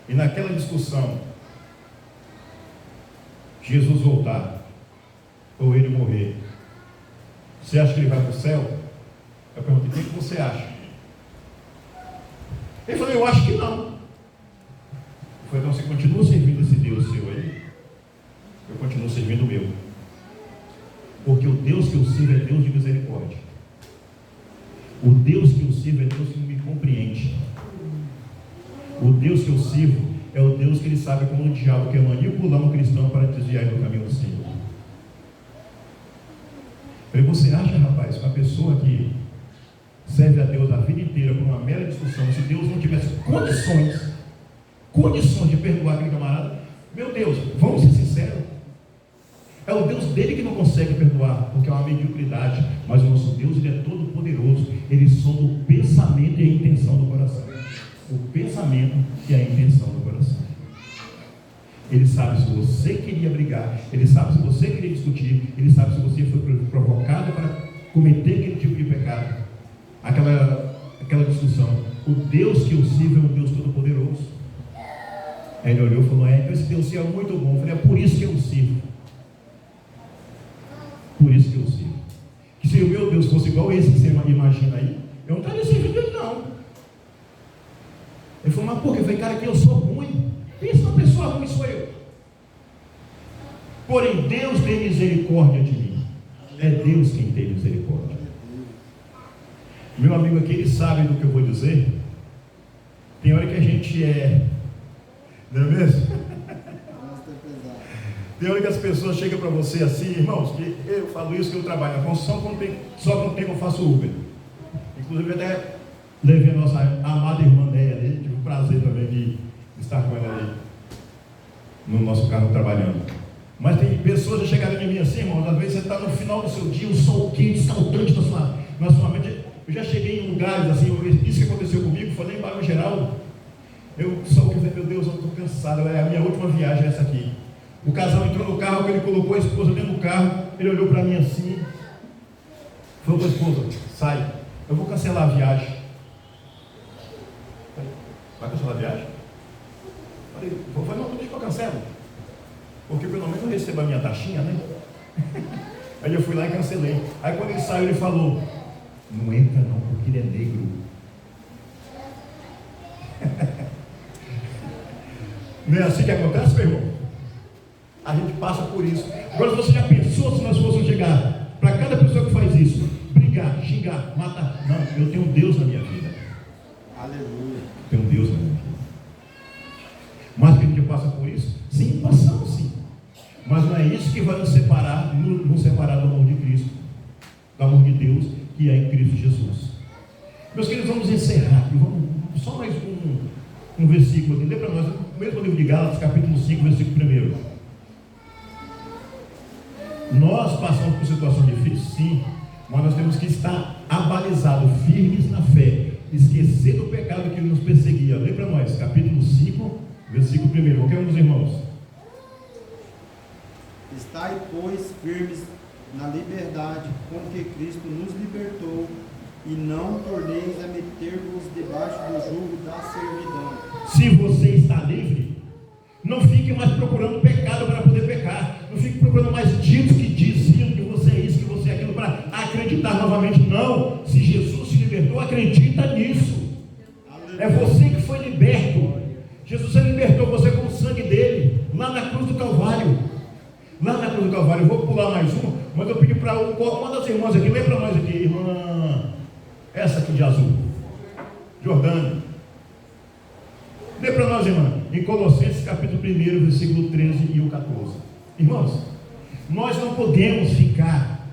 e naquela discussão Jesus voltar ou ele morrer, você acha que ele vai para o céu? Eu perguntei, o que você acha? Ele falou, eu acho que não. Eu falei, então você continua servindo esse Deus seu aí? Eu continuo servindo o meu. Porque o Deus que eu sirvo é Deus de misericórdia. O Deus que eu sirvo é Deus que me compreende. O Deus que eu sirvo é o Deus que Ele sabe como o diabo quer manipular um cristão para desviar do caminho do Senhor. Você acha, rapaz, que uma pessoa que serve a Deus a vida inteira por uma mera discussão, se Deus não tivesse condições de perdoar aquele camarada, meu Deus, vamos ser sinceros, é o Deus dele que não consegue perdoar, porque é uma mediocridade, mas o nosso Deus, Ele é todo poderoso, Ele sonda o pensamento e a intenção do coração. O pensamento e a intenção do coração. Ele sabe se você queria brigar, Ele sabe se você queria discutir, Ele sabe se você foi provocado para cometer aquele tipo de pecado, aquela discussão. O Deus que eu sirvo é um Deus todo poderoso. Aí ele olhou e falou, então esse Deus é muito bom. Eu falei, é por isso que eu sirvo. Por isso que eu sirvo. Que se o meu Deus fosse igual esse que você imagina aí, eu não estaria servindo Ele não. Ele falou, mas por quê? Eu falei, cara, que eu sou ruim. Pensa uma pessoa ruim, sou eu. Porém, Deus tem misericórdia de mim. É Deus quem tem misericórdia. Meu amigo aqui, ele sabe do que eu vou dizer. Tem hora que a gente não é mesmo? Tem hora que as pessoas chegam para você assim, irmãos, que eu falo isso, que eu trabalho na construção, só quando tem que eu faço Uber. Inclusive até levei a nossa amada irmã Neia ali, tive o prazer também de estar com ela ali no nosso carro trabalhando. Mas tem pessoas que chegaram em mim assim, irmãos, às vezes você está no final do seu dia, o sol quente, saltante na sua mente. Eu já cheguei em lugares assim, isso que aconteceu comigo, foi lá em Barão Geraldo. Eu só falei, meu Deus, eu estou cansado, é a minha última viagem essa aqui. O casal entrou no carro, ele colocou a esposa dentro do carro, ele olhou para mim assim, falou para a esposa, sai, eu vou cancelar a viagem. Vai cancelar a viagem? Falei, não, vou te eu cancelo. Porque pelo menos eu recebo a minha taxinha, né? Aí eu fui lá e cancelei. Aí quando ele saiu, ele falou: não entra não, porque ele é negro. Não é assim que acontece, meu irmão? A gente passa por isso. Agora, você já pensou se nós fôssemos chegar para cada pessoa que faz isso, brigar, xingar, matar? Não, eu tenho Deus na minha vida. Aleluia. Tenho Deus na minha vida. Mas que a gente passa por isso? Sim, passamos sim. Mas não é isso que vai nos separar do amor de Cristo, do amor de Deus que é em Cristo Jesus. Meus queridos, vamos encerrar aqui. Vamos só mais um versículo aqui. Lê para nós o mesmo livro de Gálatas, capítulo 5, versículo 1. Nós passamos por situações difíceis, sim, mas nós temos que estar abalizados, firmes na fé, esquecer do pecado que nos perseguia. Lê para nós, capítulo 5, versículo 1. Qualquer um dos irmãos. Estai, pois, firmes na liberdade com que Cristo nos libertou, e não torneis a meter-vos debaixo do jugo da servidão. Se você está livre, não fique mais procurando pecado para poder pecar. Não fique procurando mais ditos que diziam que você é isso, que você é aquilo, para acreditar novamente. Não. Se Jesus te libertou, acredita nisso. É você que foi liberto. Jesus libertou você com o sangue dele, lá na cruz do Calvário. Lá na cruz do Calvário. Eu vou pular mais uma, mas eu pedi para uma das irmãs aqui, lê para nós aqui, irmã, essa aqui de azul, Jordânia. Lê para nós, irmã, em Colossenses capítulo 1, versículo 13 e o 14. Irmãos, nós não podemos ficar,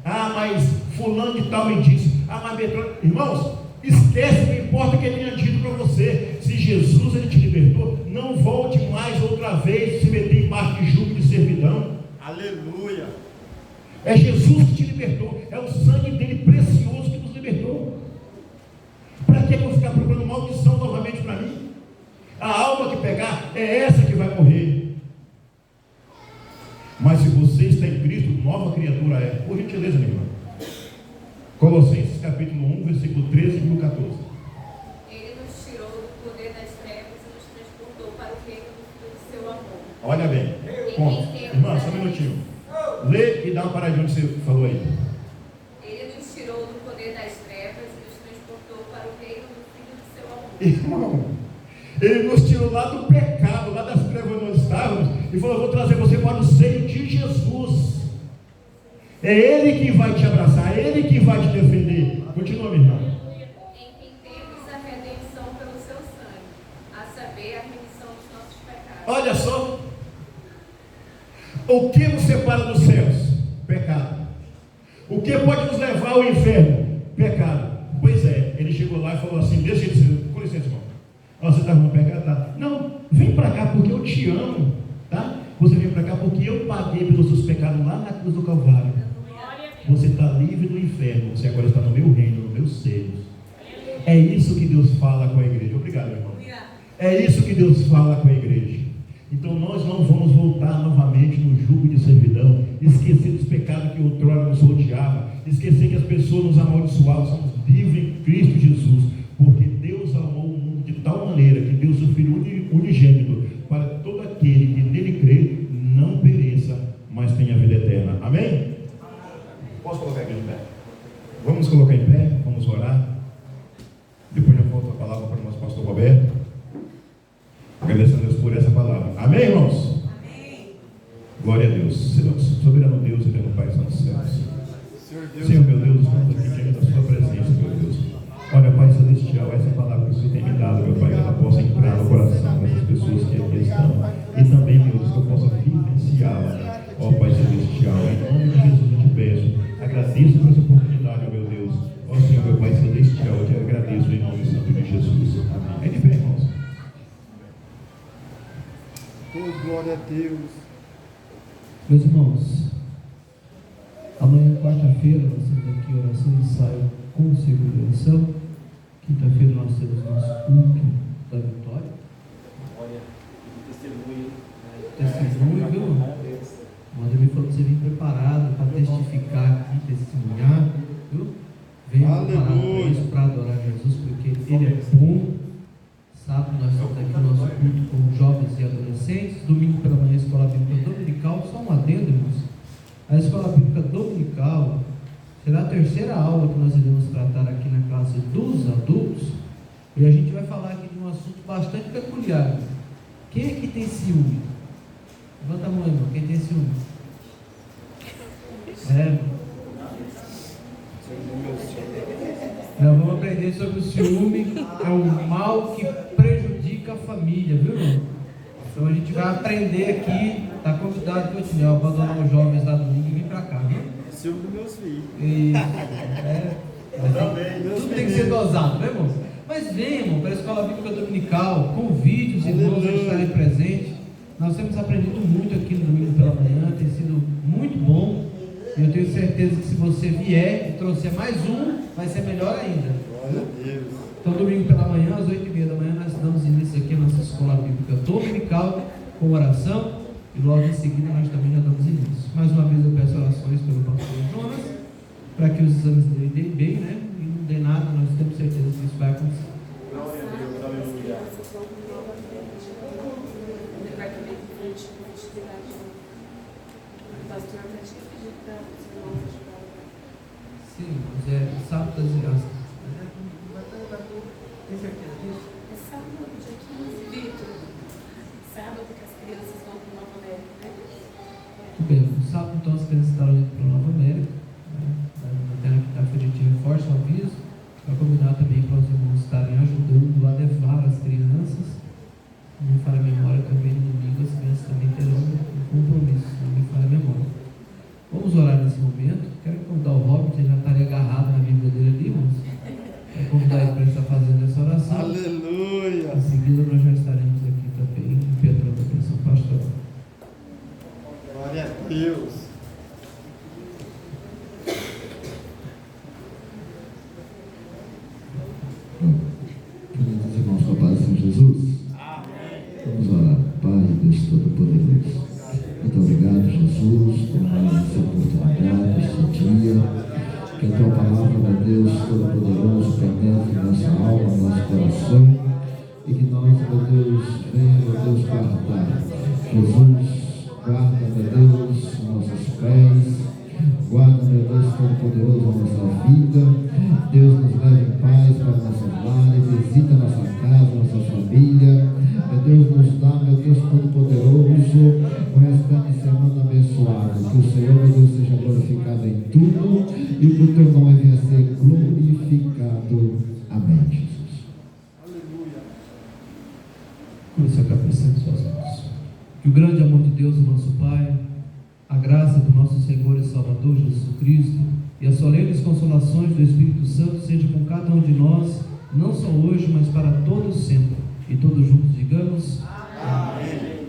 mas fulano de tal me disse, mas Betrônio, irmãos, esquece, não importa o que ele tenha dito para você. Se Jesus ele te libertou, não volte mais outra vez se meter embaixo de jugo de servidão. Aleluia. É Jesus que te libertou, é o sangue dele precioso que nos libertou. Para que eu vou ficar procurando maldição novamente para mim? A alma que pegar é essa que vai morrer. Mas se você está em Cristo, nova criatura é. Por gentileza, meu irmão. Colossenses capítulo 1, versículo 13 e 14. Ele nos tirou do poder das trevas e nos transportou para o reino do seu amor. Olha bem, irmã, só um minutinho. Lê e dá uma paradinha onde você falou aí. Ele nos tirou do poder das trevas e nos transportou para o reino do Filho do seu amor. Irmão, ele nos tirou lá do pecado, lá das trevas onde nós estávamos, e falou: vou trazer você para o seio de Jesus. É Ele que vai te abraçar, é Ele que vai te defender. Continua, minha irmã. Em quem temos a redenção pelo seu sangue, a saber, a remissão dos nossos pecados. Olha só. O que nos separa dos céus? Pecado. O que pode nos levar ao inferno? Pecado. Pois é, ele chegou lá e falou assim: deixa ele ser, com licença, irmão. Você está no pecado? Tá? Não, vem para cá porque eu te amo, tá? Você vem para cá porque eu paguei pelos seus pecados lá na cruz do Calvário. Você está livre do inferno, você agora está no meu reino, no meu seio. É isso que Deus fala com a igreja. Obrigado, meu irmão. É isso que Deus fala com a igreja. Então nós não vamos voltar novamente no jugo de servidão, esquecer dos pecados que outrora nos rodeava, esquecer que as pessoas nos amaldiçoavam. Somos livres em Cristo Jesus, porque Deus amou o mundo de tal maneira que deu seu Filho unigênito, para todo aquele que nele crê não pereça, mas tenha vida eterna. Amém? Posso colocar aqui em pé? Vamos colocar em pé, vamos orar. Depois eu volto a palavra para o nosso pastor Roberto. Agradecendo a Deus por essa palavra. Amém, irmãos? Amém. Glória a Deus. Soberano Deus, eterno Pai, Santo Céus. Senhor, meu Deus, estamos aqui diante da sua presença, meu Deus. Olha, Pai Celestial, essa palavra que o Senhor tem me dado, meu Pai, que ela possa entrar no coração dessas pessoas que aqui estão. E também, meu Deus, que eu possa vivenciá-la. Ó Pai Celestial, em nome de Jesus eu te peço. Agradeço por essa oportunidade, meu Deus. Ó Senhor, meu Pai Celestial, eu te agradeço em nome santo de Jesus. Amém. É de pé, irmãos. Oh, glória a Deus. Meus irmãos, amanhã, quarta-feira, nós temos aqui oração e ensaio com o ciclo de oração. Quinta-feira nós temos nosso culto da vitória. Olha, testemunho. Testemunho, viu? Mas ele falou que você vem preparado para testificar aqui, testemunhar, viu? Vem preparado para isso, para adorar Jesus, porque Ele é bom. Sábado nós estamos aqui no nosso culto com jovens e adolescentes. adolescentes, domingo pela manhã, escola bíblica dominical. Só um adendo, irmãos. A escola bíblica dominical será a terceira aula que nós iremos tratar aqui na classe dos adultos, e a gente vai falar aqui de um assunto bastante peculiar. Quem aqui tem ciúme? Levanta a mão, irmão. Quem tem ciúme? Nós vamos aprender sobre o ciúme. É um mal que prejudica a família, viu, irmão? Então a gente vai aprender aqui. Está convidado que eu tinha abandonar os jovens lá domingo e vir para cá, viu? Ciúme dos meus filhos. Tudo tem que ser dosado, né, irmão? Mas vem, irmão, para a escola bíblica dominical, convide os irmãos a estarem presentes. Nós temos aprendido muito aqui no domingo pela manhã, tem sido muito bom. E eu tenho certeza que se você vier e trouxer mais um, vai ser melhor ainda. Glória a Deus. Então, domingo pela manhã, às 8h30 da manhã, nós damos início aqui à nossa escola bíblica dominical, com oração, e logo em seguida nós também já damos início. Mais uma vez eu peço orações pelo pastor Jonas, para que os exames dele deem bem, né? E não dê nada, nós temos certeza que isso vai acontecer. Glória a Deus. Aleluia. Pastor, eu tinha pedido para os irmãos ajudarem. Sim, mas é sábado das crianças. Tem certeza disso? É sábado, dia 15, Vitor. Sábado que as crianças vão para Nova América, né? Muito bem, no sábado então as crianças estarão indo para Nova América, né? Até na quinta-feira a gente reforça o aviso, para combinar também para os irmãos estarem ajudando a levar as crianças. Não me falha a memória, também no domingo as crianças também terão um compromisso, não me falha a memória. Vamos orar nesse momento. Quero convidar o Robert, ele já estaria agarrado na Bíblia dele ali, irmãos. Quero convidar ele para estar fazendo essa oração. Aleluia. Em seguida nós já estaremos aqui também impetrando a bênção pastoral. Glória a Deus. Queridos irmãos, com a paz do Senhor Jesus. Vamos orar. Pai, Deus Todo-Poderoso, muito obrigado, Jesus, por mais essa oportunidade, esse dia. Que a Tua palavra, meu Deus Todo-Poderoso, penetre em nossa alma, no nosso coração, e que nós, meu Deus, venha, meu Deus, guardar. Jesus, guarda, meu Deus, nossos pés, guarda, meu Deus Todo-Poderoso, a nossa vida. Deus nos leve em paz para nossas lares, visita nossa casa, nossa família. Meu Deus, nos dá, meu Deus Todo-Poderoso, o restante de semana abençoado. Que o Senhor, meu Deus, seja glorificado em tudo e que o Teu nome venha a ser glorificado. Amém, Jesus. Aleluia. Com sua cabeça em suas mãos. Que o grande amor de Deus, o nosso Pai, a graça do nosso Senhor e Salvador Jesus Cristo e as solenes consolações do Espírito Santo seja com cada um de nós, não só hoje, mas para todos sempre. E todos juntos digamos: Amém.